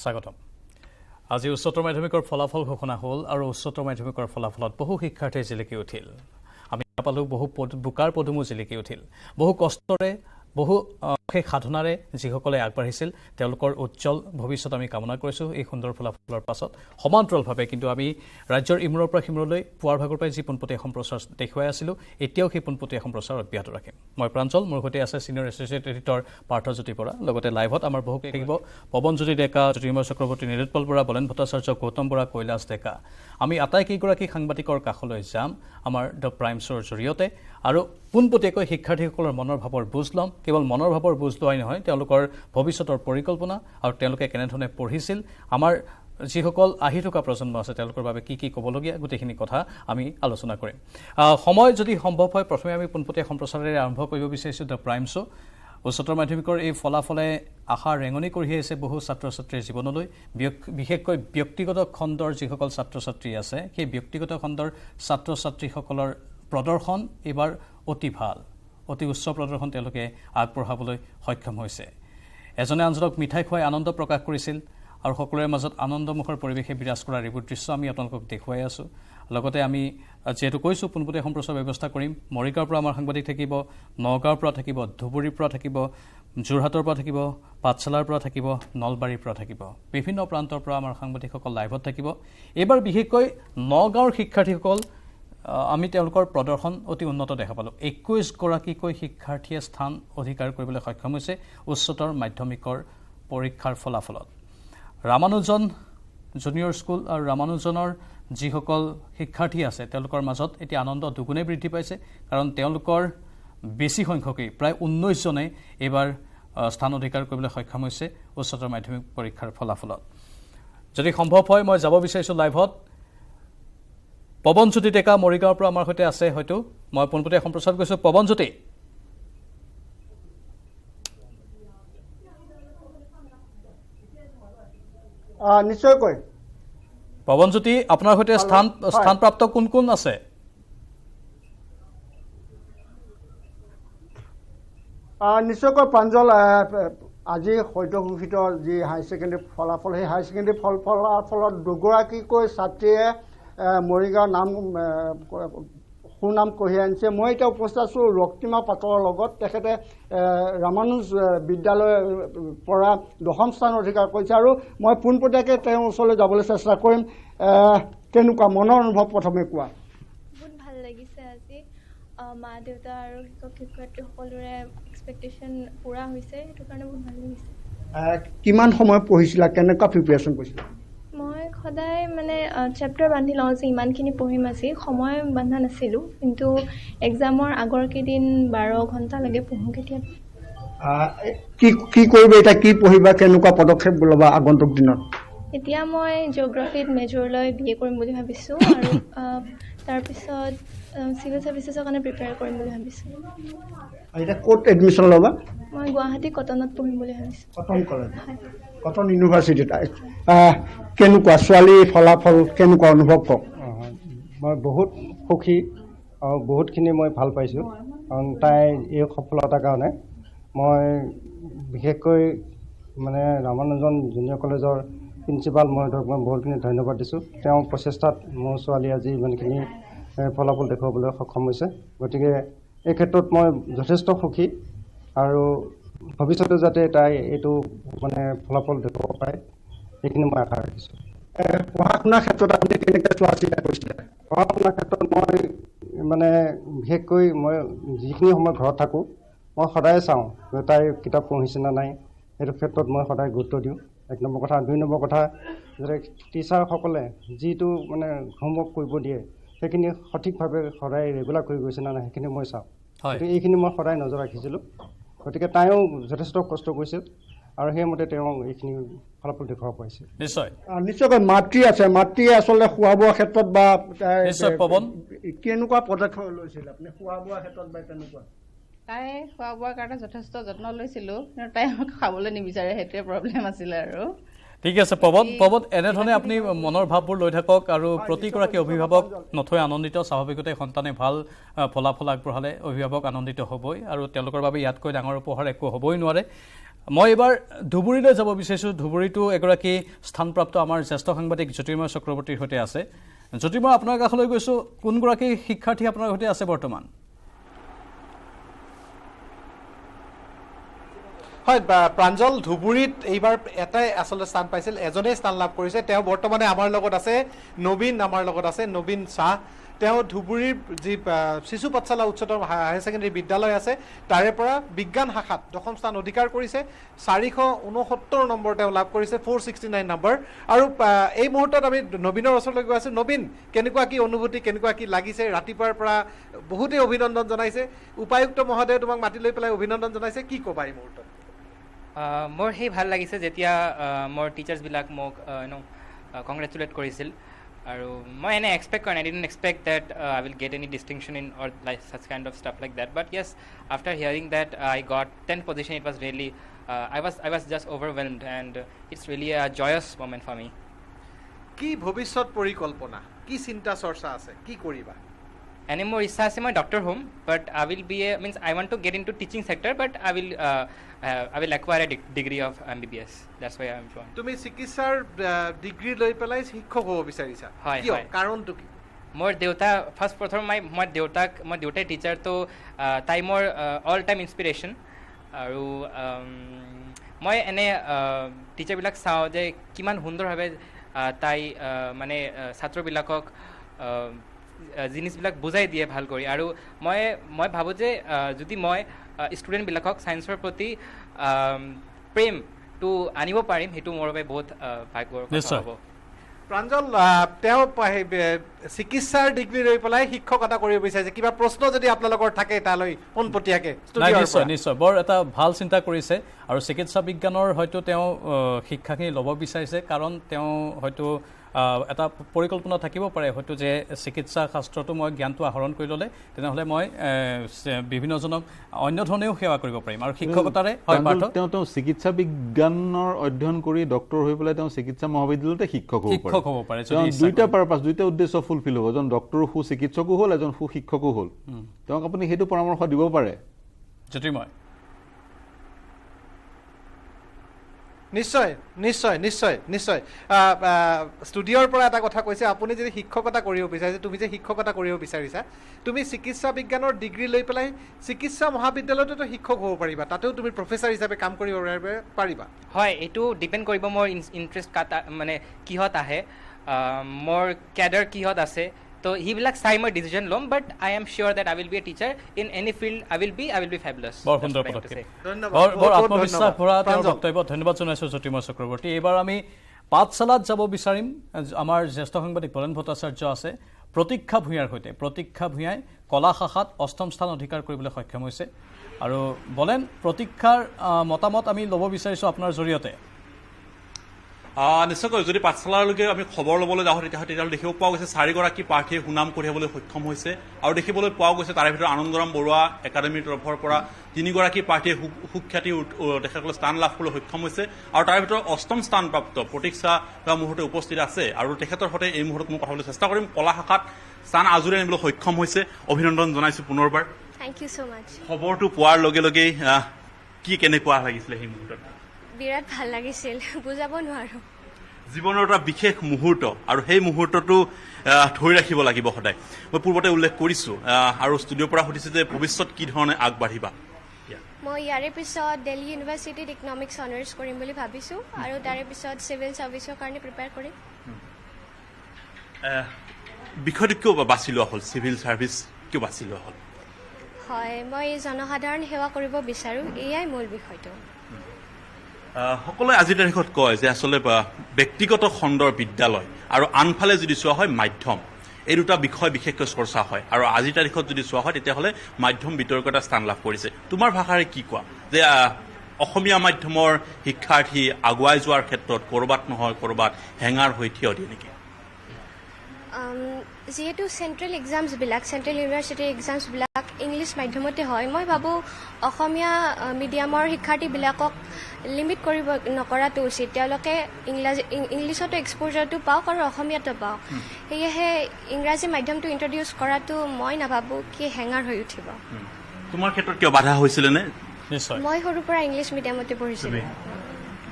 স্বাগতম আজি উচ্চতৰ মাধ্যমিকৰ ফলাফল ঘোষণা হ'ল আৰু উচ্চতৰ মাধ্যমিকৰ ফলাফলত বহু শিক্ষাৰ্থী জিলিকি উঠিল আমি পালো বহু বুকাৰ পদুমো জিলিকি উঠিল বহু কষ্টৰে বহু সাধনাৰে যিসকলে আগবাঢ়িছিল তেওঁলোকৰ উজ্জ্বল ভৱিষ্যত আমি কামনা কৰিছো এই সুন্দৰ ফলাফলৰ পাছত সমান্তৰালভাৱে কিন্তু আমি ৰাজ্যৰ ইমূৰৰ পৰা সিমূৰলৈ পুৱাৰ ভাগৰ পৰাই যি পোনপটীয়া সম্প্ৰচাৰ দেখুৱাই আছিলো এতিয়াও সেই পোনপটীয়া সম্প্ৰচাৰ অব্যাহত ৰাখিম মই প্ৰাঞ্জল মোৰ সৈতে আছে senior associate editor Parthajyoti Bora লগতে লাইভত আমাৰ বহু থাকিব পৱনজ্যোতি ডেকা জ্যোতিৰ্ময় চক্ৰৱৰ্তী নিৰুৎপল বৰা বলেন ভট্টাচাৰ্য গৌতম বৰা কৈলাশ ডেকা আমি আটাইকেইগৰাকী সাংবাদিকৰ কাষলৈ যাম আমাৰ দ্য প্ৰাইমছৰ জৰিয়তে আৰু পোনপটীয়াকৈ শিক্ষাৰ্থীসকলৰ মনৰ ভাৱৰ বুজ ল'ম কেৱল মনৰ ভাৱৰ বুজ লোৱাই নহয় তেওঁলোকৰ ভৱিষ্যতৰ পৰিকল্পনা আৰু তেওঁলোকে কেনেধৰণে পঢ়িছিল আমাৰ যিসকল আহি থকা প্ৰজন্ম আছে তেওঁলোকৰ বাবে কি কি ক'বলগীয়া গোটেইখিনি কথা আমি আলোচনা কৰিম সময় যদি সম্ভৱ হয় প্ৰথমে আমি পোনপটীয়া সম্প্ৰচাৰেৰে আৰম্ভ কৰিব বিচাৰিছোঁ দ্য প্ৰাইমছো উচ্চতৰ মাধ্যমিকৰ এই ফলাফলে আশা ৰেঙনি কঢ়িয়াইছে বহু ছাত্ৰ ছাত্ৰীৰ জীৱনলৈ বিশেষকৈ ব্যক্তিগত খণ্ডৰ যিসকল ছাত্ৰ ছাত্ৰী আছে সেই ব্যক্তিগত খণ্ডৰ ছাত্ৰ ছাত্ৰীসকলৰ প্ৰদৰ্শন এবাৰ অতি ভাল অতি উচ্চ প্ৰদৰ্শন তেওঁলোকে আগবঢ়াবলৈ সক্ষম হৈছে এজনে আনজনক মিঠাই খুৱাই আনন্দ প্ৰকাশ কৰিছিল আৰু সকলোৰে মাজত আনন্দমুখৰ পৰিৱেশে বিৰাজ কৰাৰ এইবোৰ দৃশ্য আমি আপোনালোকক দেখুৱাই আছোঁ লগতে আমি যেহেতু কৈছোঁ পোনপটীয়া সম্প্ৰচাৰ ব্যৱস্থা কৰিম মৰিগাঁৱৰ পৰা আমাৰ সাংবাদিক থাকিব নগাঁৱৰ পৰা থাকিব ধুবুৰীৰ পৰা থাকিব যোৰহাটৰ পৰা থাকিব পাঠশালাৰ পৰা থাকিব নলবাৰীৰ পৰা থাকিব বিভিন্ন প্ৰান্তৰ পৰা আমাৰ সাংবাদিকসকল লাইভত থাকিব এইবাৰ বিশেষকৈ নগাঁৱৰ শিক্ষাৰ্থীসকল আমি তেওঁলোকৰ প্ৰদৰ্শন অতি উন্নত দেখা পালোঁ 21গৰাকীকৈ শিক্ষাৰ্থীয়ে স্থান অধিকাৰ কৰিবলৈ সক্ষম হৈছে উচ্চতৰ মাধ্যমিকৰ পৰীক্ষাৰ ফলাফলত ৰামানুজন জুনিয়ৰ স্কুল আৰু ৰামানুজনৰ যিসকল শিক্ষাৰ্থী আছে তেওঁলোকৰ মাজত এতিয়া আনন্দ দুগুণে বৃদ্ধি পাইছে কাৰণ তেওঁলোকৰ বেছি সংখ্যকেই প্ৰায় 19জনে এইবাৰ স্থান অধিকাৰ কৰিবলৈ সক্ষম হৈছে উচ্চতৰ মাধ্যমিক পৰীক্ষাৰ ফলাফলত যদি সম্ভৱ হয় মই যাব বিচাৰিছোঁ লাইভত পৱনজ্যোতি ডেকা মৰিগাঁৱৰ পৰা আমাৰ সৈতে আছে হয়তো মই পোনপটীয়া সম্প্ৰচাৰ কৰিছোঁ পৱনজ্যোতি নিশ্চয়কৈ পৱনজ্যোতি আপোনাৰ সৈতে স্থানপ্ৰাপ্ত কোন কোন আছে নিশ্চয়কৈ প্ৰাঞ্জল আজি সদ্য ঘোষিত যি হাই ছেকেণ্ডেৰী ফলাফল সেই হাই ছেকেণ্ডেৰী ফলাফলত দুগৰাকীকৈ ছাত্ৰীয়ে মৰিগাঁৱৰ নাম সুনাম কঢ়িয়াই আনিছে মই এতিয়া উপস্থিত আছোঁ ৰক্তিমা পাটৰৰ লগত তেখেতে ৰামানুজ বিদ্যালয়ৰ পৰা 10ম স্থান অধিকাৰ কৰিছে আৰু মই পোনপটীয়াকৈ তেওঁৰ ওচৰলৈ যাবলৈ চেষ্টা কৰিম কেনেকুৱা মনৰ অনুভৱ প্ৰথমে কোৱা বহুত ভাল লাগিছে আজি মা দেউতা আৰু শিক্ষক শিক্ষয়িত্ৰী সকলোৰে এক্সপেক্টেশ্যন পূৰা হৈছে সেইটো কাৰণে বহুত ভাল লাগিছে কিমান সময় পঢ়িছিলা কেনেকুৱা প্ৰিপেৰেশ্যন কৰিছিলা মই সদায় মানে চেপ্টাৰ বান্ধি লওঁ যে ইমানখিনি পঢ়িম আজি সময় বান্ধা নাছিলোঁ কিন্তু এক্সামৰ আগৰ কেইদিন 12 ঘণ্টালৈকে পঢ়োঁ কেতিয়াবা কি কৰিবা এতিয়া কি পঢ়িবা কেনেকুৱা পদক্ষেপ ল'বা আগন্তুক দিনত এতিয়া মই জিঅ'গ্ৰাফীত মেজৰ লৈ BA কৰিম বুলি ভাবিছোঁ আৰু তাৰপিছত চিভিল ছাৰ্ভিচেছৰ কাৰণে প্ৰিপেয়াৰ কৰিম বুলি ভাবিছোঁ এতিয়া ক'ত এডমিশ্যন ল'বা মই গুৱাহাটী কটনত পঢ়িম বুলি ভাবিছোঁ কটন কলেজ কটন ইউনিভাৰ্চিটিত কেনেকুৱা ছোৱালীৰ ফলাফল কেনেকুৱা অনুভৱ কওক মই বহুত সুখী আৰু বহুতখিনি মই ভাল পাইছোঁ কাৰণ তাই এই সফলতাৰ কাৰণে মই বিশেষকৈ মানে ৰামানুজন জুনিয়ৰ কলেজৰ প্ৰিন্সিপাল মহোদয়ক মই বহুতখিনি ধন্যবাদ দিছোঁ তেওঁৰ প্ৰচেষ্টাত মোৰ ছোৱালী আজি ইমানখিনি ফলাফল দেখুৱাবলৈ সক্ষম হৈছে গতিকে এই ক্ষেত্ৰত মই যথেষ্ট সুখী আৰু ভৱিষ্যতে যাতে তাই এইটো মানে ফলাফল দেখুৱাব পাৰে সেইখিনি মই আশা ৰাখিছোঁ পঢ়া শুনাৰ ক্ষেত্ৰত আপুনি কেনেকৈ চোৱা চিতা কৰিছিলে পঢ়া শুনাৰ ক্ষেত্ৰত মই মানে বিশেষকৈ মই যিখিনি সময় ঘৰত থাকোঁ মই সদায় চাওঁ যে তাই কিতাপ পঢ়িছে নে নাই সেইটো ক্ষেত্ৰত মই সদায় গুৰুত্ব দিওঁ 1 নম্বৰ কথা 2 নম্বৰ কথা যে টিচাৰসকলে যিটো মানে হোমৱৰ্ক কৰিব দিয়ে সেইখিনি সঠিকভাৱে সদায় ৰেগুলাৰ কৰি গৈছে নে নাই সেইখিনি মই চাওঁ গতিকে এইখিনি মই সদায় নজৰ ৰাখিছিলোঁ গতিকে তাইও যথেষ্ট কষ্ট কৰিছিল আৰু সেইমতে তেওঁ এইখিনি ফলাফল দেখুৱাব পাৰিছে নিশ্চয়কৈ মাতৃ আছে মাতৃয়ে আচলতে খোৱা বোৱাৰ ক্ষেত্ৰত বা কেনেকুৱা পদক্ষেপ লৈছিল আপুনি খোৱা বোৱাৰ ক্ষেত্ৰত বা কেনেকুৱা তাই খোৱা বোৱাৰ কাৰণে যথেষ্ট যত্ন লৈছিলোঁ কিন্তু তাই খাবলৈ নিবিচাৰে সেইটোৱে প্ৰব্লেম আছিলে আৰু ঠিক আছে পৱন এনেধৰণে আপুনি মনৰ ভাৱবোৰ লৈ থাকক আৰু প্ৰতিগৰাকী অভিভাৱক নথৈ আনন্দিত স্বাভাৱিকতে সন্তানে ভাল ফলাফল আগবঢ়ালে অভিভাৱক আনন্দিত হ'বই আৰু তেওঁলোকৰ বাবে ইয়াতকৈ ডাঙৰ উপহাৰ একো হ'বই নোৱাৰে মই এবাৰ ধুবুৰীলৈ যাব বিচাৰিছোঁ। ধুবুৰীতো এগৰাকী স্থানপ্ৰাপ্ত আমাৰ জ্যেষ্ঠ সাংবাদিক জ্যোতিৰ্ময় চক্ৰৱৰ্তীৰ সৈতে আছে। জ্যোতিৰ্ময়, আপোনাৰ কাষলৈ গৈছোঁ। কোনগৰাকী শিক্ষাৰ্থী আপোনাৰ সৈতে আছে বৰ্তমান? হয় প্ৰাঞ্জল, ধুবুৰীত এইবাৰ এটাই আচলতে স্থান পাইছিল, এজনেই স্থান লাভ কৰিছে। তেওঁ বৰ্তমানে আমাৰ লগত আছে, নবীন আমাৰ লগত আছে, নবীন শ্বাহ। তেওঁ ধুবুৰীৰ যি শিশু পাঠশালা উচ্চতৰ হায়াৰ ছেকেণ্ডেৰী বিদ্যালয় আছে তাৰে পৰা বিজ্ঞান শাখাত ১ম স্থান অধিকাৰ কৰিছে। ৪৬৯ নম্বৰ তেওঁ লাভ কৰিছে, 469 নম্বৰ। আৰু এই মুহূৰ্তত আমি নবীনৰ ওচৰলৈ গৈ আছোঁ। নবীন, কেনেকুৱা কি অনুভূতি, কেনেকুৱা কি লাগিছে? ৰাতিপুৱাৰ পৰা বহুতেই অভিনন্দন জনাইছে, উপায়ুক্ত মহোদয়ে তোমাক মাতি লৈ পেলাই অভিনন্দন জনাইছে, কি ক'বা এই মুহূৰ্তত? মোৰ সেই ভাল লাগিছে যেতিয়া মোৰ টিচাৰ্ছবিলাক মোক কংগ্ৰেচুলেট কৰিছিল। আৰু মই এনে এক্সপেক্ট কৰা নাই, I didn't expect that I will get any distinction in or like such kind of stuff like that. But yes, after hearing that I got 10th position, it was really I was just overwhelmed and it's really a joyous moment for me. কি ভৱিষ্যত পৰিকল্পনা, কি চিন্তা চৰ্চা আছে, কি কৰিবা? এনে মোৰ ইচ্ছা আছে মই ডক্টৰ হ'ম, but I will be means I want to get in to teaching sector, but I will acquire a degree of MBBS. That's why I am joined. তুমি চিকিৎসাৰ ডিগ্ৰী লৈ পেলাই শিক্ষক হ'ব বিচাৰিছা? হয়, কিয়, হয়। কাৰণটো কি? মোৰ দেউতা প্ৰথম মই দেউতাই টিচাৰ, তো তাই মোৰ অল টাইম ইনস্পিৰেশ্যন। আৰু মই এনে টিচাৰবিলাক চাওঁ যে কিমান সুন্দৰভাৱে তাই মানে ছাত্ৰবিলাকক জিনিসবিলাক বুজাই দিয়ে ভাল কৰি। আৰু মই ভাবোঁ যে যদি মই ষ্টুডেণ্টবিলাকক ছায়েন্সৰ প্ৰতি প্ৰেমটো আনিব পাৰিম, সেইটো মোৰ বাবে বহুত ভাগ্যৰ কথা হ'ব। প্ৰাঞ্জল, তেওঁ চিকিৎসাৰ ডিগ্ৰী লৈ পেলাই শিক্ষকতা কৰিব বিচাৰিছে। কিবা প্ৰশ্ন যদি আপোনালোকৰ থাকে তালৈ পোনপটীয়াকৈ? নিশ্চয় নিশ্চয়, বৰ এটা ভাল চিন্তা কৰিছে। আৰু চিকিৎসা বিজ্ঞানৰ হয়তো তেওঁ শিক্ষাখিনি ল'ব বিচাৰিছে, কাৰণ তেওঁ হয়তো এটা পৰিকল্পনা থাকিব পাৰে হয়তো যে চিকিৎসা শাস্ত্ৰটো মই জ্ঞানটো আহৰণ কৰি ল'লে তেনেহ'লে মই বিভিন্নজনক অন্য ধৰণেও সেৱা কৰিব পাৰিম। আৰু শিক্ষকতাৰে তেওঁ চিকিৎসা বিজ্ঞানৰ অধ্যয়ন কৰি ডক্টৰ হৈ পেলাই তেওঁ চিকিৎসা মহাবিদ্যালয়তে শিক্ষক হ'ব পাৰে। দুইটা পাৰপাছ, দুইটা উদ্দেশ্য ফুলফিল হ'ব। এজন ডক্টৰ সু চিকিৎসকো হ'ল, এজন সু শিক্ষকো হ'ল। তেওঁক আপুনি সেইটো পৰামৰ্শ দিব পাৰে। জ্যোতিৰ্ময়, নিশ্চয় নিশ্চয় নিশ্চয় নিশ্চয়। ষ্টুডিঅ'ৰ পৰা এটা কথা কৈছে, আপুনি যদি শিক্ষকতা কৰিব বিচাৰিছে, তুমি যে শিক্ষকতা কৰিব বিচাৰিছা, তুমি চিকিৎসা বিজ্ঞানৰ ডিগ্ৰী লৈ পেলাই চিকিৎসা মহাবিদ্যালয়তো শিক্ষক হ'ব পাৰিবা, তাতেও তুমি প্ৰফেচাৰ হিচাপে কাম কৰিব পাৰিবা। হয়, এইটো ডিপেণ্ড কৰিব মোৰ ইণ্টাৰেষ্ট মানে কিহত আহে, মোৰ কেডাৰ কিহত আছে, তো সেইবিলাক চাই মই ডিচিজন ল'ম। But I am sure that I will be a teacher in any field. I will be fabulous. বৰ সুন্দৰ পদক্ষেপ, বৰ আত্মবিশ্বাস ভৰা তেওঁৰ বক্তব্য। ধন্যবাদ জনাইছোঁ জ্যোতিৰ্ময় চক্ৰৱৰ্তী। এইবাৰ আমি পাঠশালাত যাব বিচাৰিম। আমাৰ জ্যেষ্ঠ সাংবাদিক বলেন ভট্টাচাৰ্য আছে প্ৰতীক্ষা ভূঞাৰ সৈতে। প্ৰতীক্ষা ভূঞাই কলা শাখাত 8ম স্থান অধিকাৰ কৰিবলৈ সক্ষম হৈছে। আৰু বলেন, প্ৰতীক্ষাৰ মতামত আমি ল'ব বিচাৰিছোঁ আপোনাৰ জৰিয়তে। নিশ্চয়কৈ যদি পাঠশালালৈকে আমি খবৰ ল'বলৈ যাওঁ তেতিয়াহ'লে দেখিব পোৱা গৈছে 4গৰাকী প্ৰাৰ্থীয়ে সুনাম কঢ়িয়াবলৈ সক্ষম হৈছে। আৰু দেখিবলৈ পোৱা গৈছে তাৰে ভিতৰত আনন্দৰাম বৰুৱা একাডেমীৰ তৰফৰ পৰা 3গৰাকী প্ৰাৰ্থীয়ে সুখ্যাতি তেখেতসকলে স্থান লাভ কৰিবলৈ সক্ষম হৈছে। আৰু তাৰে ভিতৰত 8ম স্থানপ্ৰাপ্ত প্ৰতীক্ষা মুহূৰ্তে উপস্থিত আছে। আৰু তেখেতৰ সৈতে এই মুহূৰ্তত মই কথা ক'বলৈ চেষ্টা কৰিম। কলা শাখাত স্থান আজৰি আনিবলৈ সক্ষম হৈছে, অভিনন্দন জনাইছোঁ পুনৰবাৰ। থেংক ইউ ছ' মাছ। খবৰটো পোৱাৰ লগে লগেই কেনেকুৱা লাগিছিলে সেই মুহূৰ্তত? বিৰাট ভাল লাগিছিল, বুজাব নোৱাৰোঁ। জীৱনৰ এটা বিশেষ মুহূৰ্ত, আৰু সেই মুহূৰ্তটো ধৰি ৰাখিব লাগিব সদায়। মই পূৰ্বতে উল্লেখ কৰিছোঁ আৰু ষ্টুডিঅ'ৰ পৰা সুধিছোঁ যে ভৱিষ্যত কি ধৰণে আগবাঢ়িবা? মই ইয়াৰে পিছত দিল্লী ইউনিভাৰ্চিটিত ইকনমিক্স অনাৰ্ছ কৰিম বুলি ভাবিছোঁ, আৰু তাৰে পিছত চিভিল ছাৰ্ভিচৰ কাৰণে প্ৰিপেয়াৰ কৰিম। বিষয়টো কিয় বাছি লোৱা হ'ল? চিভিল ছাৰ্ভিচ কিয় বাছি লোৱা হ'ল? হয়, মই জনসাধাৰণ সেৱা কৰিব বিচাৰোঁ, এয়াই মূল বিষয়টো। সকলোৱে আজিৰ তাৰিখত কয় যে আচলতে ব্যক্তিগত খণ্ডৰ বিদ্যালয় আৰু আনফালে যদি চোৱা হয় মাধ্যম, এই দুটা বিষয় বিশেষকৈ চৰ্চা হয়। আৰু আজিৰ তাৰিখত যদি চোৱা হয় তেতিয়াহ'লে মাধ্যম বিতৰ্কতা স্থান লাভ কৰিছে। তোমাৰ ভাষাৰে কি কোৱা যে অসমীয়া মাধ্যমৰ শিক্ষাৰ্থী আগুৱাই যোৱাৰ ক্ষেত্ৰত ক'ৰবাত নহয় ক'ৰবাত হেঙাৰ হৈ থিয় দিয়ে নেকি? যিহেতু চেণ্ট্ৰেল ইউনিভাৰ্চিটিৰ এক্সামছবিলাক ইংলিছ মাধ্যমতে হয়, মই ভাবোঁ অসমীয়া মিডিয়ামৰ শিক্ষাৰ্থীবিলাকক লিমিট নকৰাটো উচিত। তেওঁলোকে ইংলিছতো এক্সপ'জাৰটো পাওক আৰু অসমীয়াতো পাওক। সেয়েহে ইংৰাজী মাধ্যমটো ইণ্ট্ৰডিউচ কৰাটো মই নাভাবোঁ কি হেঙাৰ হৈ উঠিব। তোমাৰ ক্ষেত্ৰত কিয় বাধা হৈছিলেনে? নিশ্চয় মই সৰুৰ পৰা ইংলিছ মিডিয়ামতে পঢ়িছিলোঁ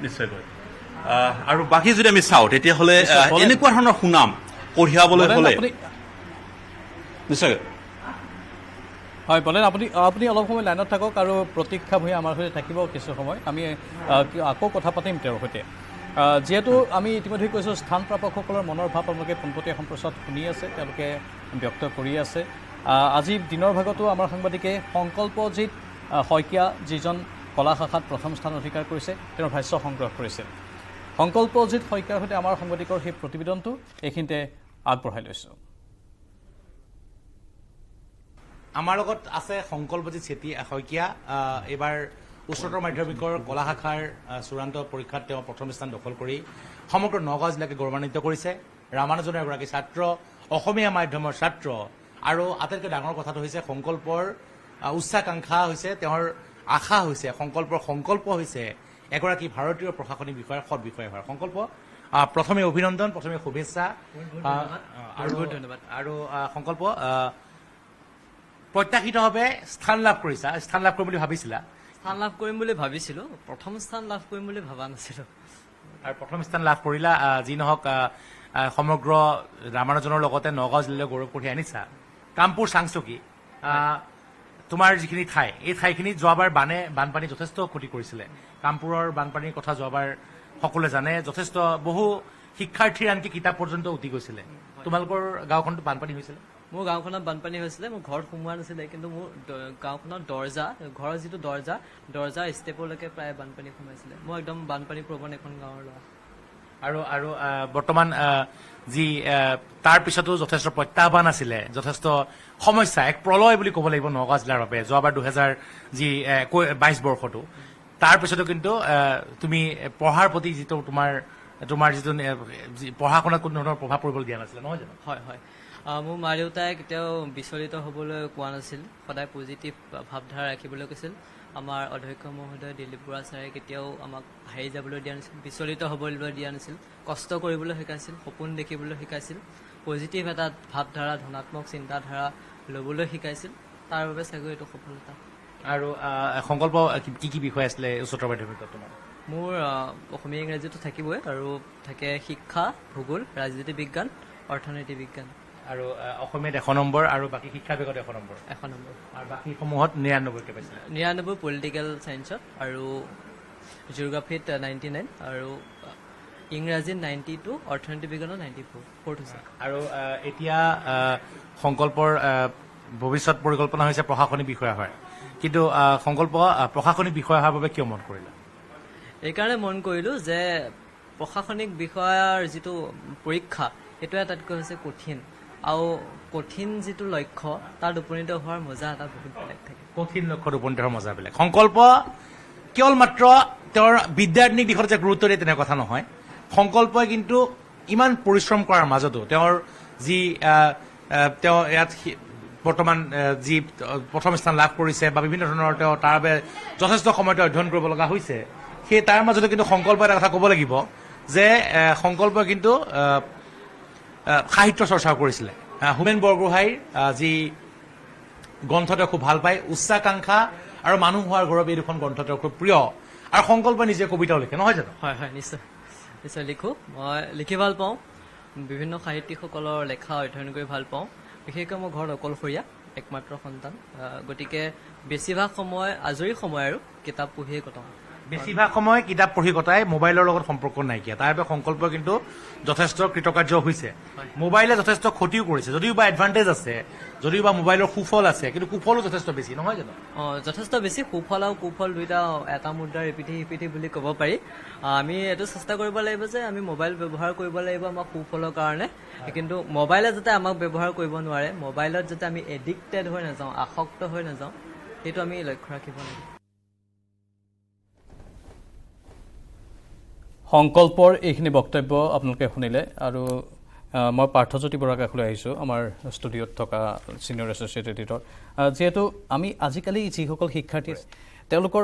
নিশ্চয়কৈ আৰু বাকী যদি আমি চাওঁ তেতিয়াহ'লে এনেকুৱা ধৰণৰ সুনাম কঢ়িয়াবলৈ হ'লে নিশ্চয় হয় বলেন আপুনি অলপ সময় লাইনত থাকক আৰু প্ৰতীক্ষা ভূঞা আমাৰ সৈতে থাকিব কিছু সময় আমি আকৌ কথা পাতিম তেওঁৰ সৈতে যিহেতু আমি ইতিমধ্যে কৈছোঁ স্থান প্ৰাপকসকলৰ মনৰ ভাৱ আপোনালোকে পোনপটীয়া সম্প্ৰচাৰত শুনি আছে তেওঁলোকে ব্যক্ত কৰি আছে আজি দিনৰ ভাগতো আমাৰ সাংবাদিকে সংকল্পজিৎ শইকীয়া যিজন কলা শাখাত প্ৰথম স্থান অধিকাৰ কৰিছে তেওঁৰ ভাষ্য সংগ্ৰহ কৰিছিল সংকল্পজিৎ শইকীয়াৰ সৈতে আমাৰ সাংবাদিকৰ সেই প্ৰতিবেদনটো এইখিনিতে আগবঢ়াই লৈছোঁ আমাৰ লগত আছে সংকল্পজিৎ শইকীয়া এইবাৰ উচ্চতৰ মাধ্যমিকৰ কলা শাখাৰ চূড়ান্ত পৰীক্ষাত তেওঁ প্ৰথম স্থান দখল কৰি সমগ্ৰ নগাঁও জিলাকে গৌৰৱান্বিত কৰিছে ৰামানুজনৰ এগৰাকী ছাত্ৰ অসমীয়া মাধ্যমৰ ছাত্ৰ আৰু আটাইতকৈ ডাঙৰ কথাটো হৈছে সংকল্পৰ উচ্চাকাংক্ষা হৈছে তেওঁৰ আশা হৈছে সংকল্পৰ সংকল্প হৈছে এগৰাকী ভাৰতীয় প্ৰশাসনিক বিষয়াৰ সৎ বিষয়া হোৱাৰ সংকল্প প্ৰথমে অভিনন্দন প্ৰথমে শুভেচ্ছা ধন্যবাদ আৰু সংকল্প প্ৰত্যাশিতভাৱে স্থান লাভ কৰিম বুলি ভাবিছিলা স্থান লাভ কৰিম বুলি ভাবিছিলোঁ প্ৰথম স্থান লাভ কৰিম বুলি ভবা নাছিলোঁ আৰু প্ৰথম স্থান লাভ কৰিলা যি নহওক সমগ্ৰ ৰামানুজনৰ লগতে নগাঁও জিলালৈ গৌৰৱ কঢ়িয়াই আনিছা কামপুৰ চাংচকী তোমাৰ যিখিনি ঠাই এই ঠাইখিনি যোৱাবাৰ বানপানী যথেষ্ট ক্ষতি কৰিছিলে কামপুৰৰ বানপানীৰ কথা যোৱাবাৰ সকলোৱে জানে যথেষ্ট বহু শিক্ষাৰ্থীৰ আনকি কিতাপ পৰ্যন্ত উটি গৈছিলে তোমালোকৰ গাঁওখনত বানপানী হৈছিলে মোৰ গাঁওখনত বানপানী হৈছিলে মোৰ ঘৰত সোমোৱা নাছিলে কিন্তু মোৰ গাঁওখনত ঘৰৰ যিটো দৰ্জা ষ্টেপলৈকে প্ৰায় বানপানী সোমাইছিলে মই একদম বানপানী প্ৰৱণ এখন গাঁৱৰ ল'ৰা আৰু বৰ্তমান যি তাৰ পিছতো যথেষ্ট প্ৰত্যাহ্বান আছিলে যথেষ্ট সমস্যা এক প্ৰলয় বুলি ক'ব লাগিব নগাঁও জিলাৰ বাবে যোৱাবাৰ 2022 বৰ্ষটো তাৰ পিছতো কিন্তু তুমি পঢ়াৰ প্ৰতি যিটো তোমাৰ যিটো পঢ়া শুনাত কোনো ধৰণৰ প্ৰভাৱ পৰিবলৈ দিয়া নাছিলে নহয় জানো হয় হয় মোৰ মা দেউতাই কেতিয়াও বিচলিত হ'বলৈ কোৱা নাছিল সদায় পজিটিভ ভাৱধাৰা ৰাখিবলৈ কৈছিল আমাৰ অধ্যক্ষ মহোদয় দিলীপ বৰা ছাৰে কেতিয়াও আমাক হাৰি যাবলৈ দিয়া নাছিল বিচলিত হ'বলৈ দিয়া নাছিল কষ্ট কৰিবলৈ শিকাইছিল সপোন দেখিবলৈ শিকাইছিল পজিটিভ এটা ভাৱধাৰা ধনাত্মক চিন্তাধাৰা ল'বলৈ শিকাইছিল তাৰ বাবে চাগৈ এইটো সফলতা আৰু সংকল্প কি বিষয় আছিলে উচ্চতৰ মাধ্যমিকত তোমাৰ মোৰ অসমীয়া ইংৰাজীতো থাকিবই আৰু থাকে শিক্ষা ভূগোল ৰাজনীতি বিজ্ঞান অৰ্থনৈতিক বিজ্ঞান আৰু অসমীয়াত 1 নম্বৰ আৰু বাকী শিক্ষা বিভাগত 1 নম্বৰ আৰু বাকীসমূহত 99কে পাইছিলে 99 পলিটিকেল চায়েন্সত আৰু জিঅ'গ্ৰাফিত 99 আৰু ইংৰাজীত 92 অৰ্থনৈতিক বিজ্ঞানত 94 হৈছে আৰু এতিয়া সংকল্পৰ ভৱিষ্যত পৰিকল্পনা হৈছে প্ৰশাসনিক বিষয়া হয় কিন্তু সংকল্প প্ৰশাসনিক বিষয়া হোৱাৰ বাবে কিয় মন কৰিলা এইকাৰণে মন কৰিলোঁ যে প্ৰশাসনিক বিষয়াৰ যিটো পৰীক্ষা সেইটো আটাইতকৈ হৈছে কঠিন আৰু কঠিন যিটো লক্ষ্য তাত উপনীত হোৱাৰ মজা এটা বহুত বেলেগ থাকে কঠিন লক্ষ্যত উপনীত হোৱাৰ মজা বেলেগ সংকল্প কেৱল মাত্ৰ তেওঁৰ বিদ্যাৰ্থিনীক দিশত যে গুৰুত্ব দিয়ে তেনে কথা নহয় সংকল্পই কিন্তু ইমান পৰিশ্ৰম কৰাৰ মাজতো তেওঁৰ যি তেওঁ ইয়াত বৰ্তমান যি প্ৰথম স্থান লাভ কৰিছে বা বিভিন্ন ধৰণৰ তেওঁ তাৰ বাবে যথেষ্ট সময়তে অধ্যয়ন কৰিব লগা হৈছে সেই তাৰ মাজতো কিন্তু সংকল্প এটা কথা ক'ব লাগিব যে সংকল্পই কিন্তু সাহিত্য চৰ্চাও কৰিছিলে হোমেন বৰগোহাঁইৰ যি গ্ৰন্থ তেওঁ খুব ভাল পায় উচ্চাকাংক্ষা আৰু মানুহ হোৱাৰ গৌৰৱ এই দুখন গ্ৰন্থ তেওঁৰ খুব প্ৰিয় আৰু সংকল্প নিজে কবিতাও লিখে নহয় জানো হয় হয় নিশ্চয় নিশ্চয় লিখোঁ মই লিখি ভাল পাওঁ বিভিন্ন সাহিত্যিকসকলৰ লেখা অধ্যয়ন কৰি ভাল পাওঁ বিশেষকৈ মই ঘৰত অকলশৰীয়া একমাত্ৰ সন্তান গতিকে বেছিভাগ সময় আজৰি সময় আৰু কিতাপ পঢ়িয়ে কটাওঁ বেছিভাগ সময় কিতাপ পঢ়ি কটাই মোবাইলৰ লগত সম্পৰ্ক নাইকিয়া তাৰ বাবে সংকল্প কিন্তু যথেষ্ট কৃতকাৰ্য হৈছে মোবাইলে যথেষ্ট ক্ষতিও কৰিছে যদিও বা এডভান্টেজ আছে যদিও বা মোবাইলৰ সুফল আছে কিন্তু কুফলো যথেষ্ট বেছি নহয় জানো যথেষ্ট বেছি সুফল আৰু কুফল দুইটা এটা মুদ্ৰাৰ ইপিঠি বুলি ক'ব পাৰি আমি এইটো চেষ্টা কৰিব লাগিব যে আমি মোবাইল ব্যৱহাৰ কৰিব লাগিব আমাৰ সুফলৰ কাৰণে কিন্তু মোবাইলে যাতে আমাক ব্যৱহাৰ কৰিব নোৱাৰে মোবাইলত যাতে আমি এডিক্টেড হৈ নাযাওঁ আসক্ত হৈ নাযাওঁ সেইটো আমি লক্ষ্য ৰাখিব লাগিব সংকল্পৰ এইখিনি বক্তব্য আপোনালোকে শুনিলে আৰু মই পাৰ্থজ্যোতি বৰা কাষলৈ আহিছোঁ আমাৰ ষ্টুডিঅ'ত থকা ছিনিয়ৰ এছ'চিয়েট এডিটৰ যিহেতু আমি আজিকালি যিসকল শিক্ষাৰ্থী তেওঁলোকৰ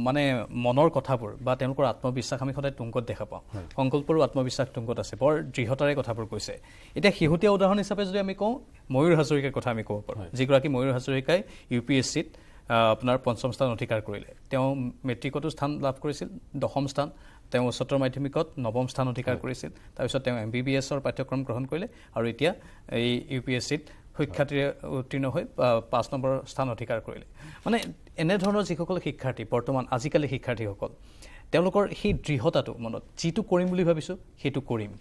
মানে মনৰ কথাবোৰ বা তেওঁলোকৰ আত্মবিশ্বাস আমি সদায় তুংগত দেখা পাওঁ সংকল্পৰো আত্মবিশ্বাস তুংগত আছে বৰ দৃঢ়তাৰে কথাবোৰ কৈছে এতিয়া শেহতীয়া উদাহৰণ হিচাপে যদি আমি কওঁ ময়ূৰ হাজৰিকাৰ কথা আমি ক'ব পাৰোঁ যিগৰাকী ময়ূৰ হাজৰিকাই UPSCত আপোনাৰ 5ম স্থান অধিকাৰ কৰিলে। তেওঁ মেট্ৰিকতো স্থান লাভ কৰিছিল 10ম স্থান, তেওঁ উচ্চতৰ মাধ্যমিকত 9ম স্থান অধিকাৰ কৰিছিল, তাৰপিছত তেওঁ MBBSৰ পাঠ্যক্ৰম গ্ৰহণ কৰিলে আৰু এতিয়া এই UPSCত সুখ্যাতিৰে উত্তীৰ্ণ হৈ 5 নম্বৰ স্থান অধিকাৰ কৰিলে। মানে এনেধৰণৰ যিসকল শিক্ষাৰ্থী বৰ্তমান আজিকালি শিক্ষাৰ্থীসকল তেওঁলোকৰ সেই দৃঢ়তাটো মনত যিটো কৰিম বুলি ভাবিছোঁ সেইটো কৰিম।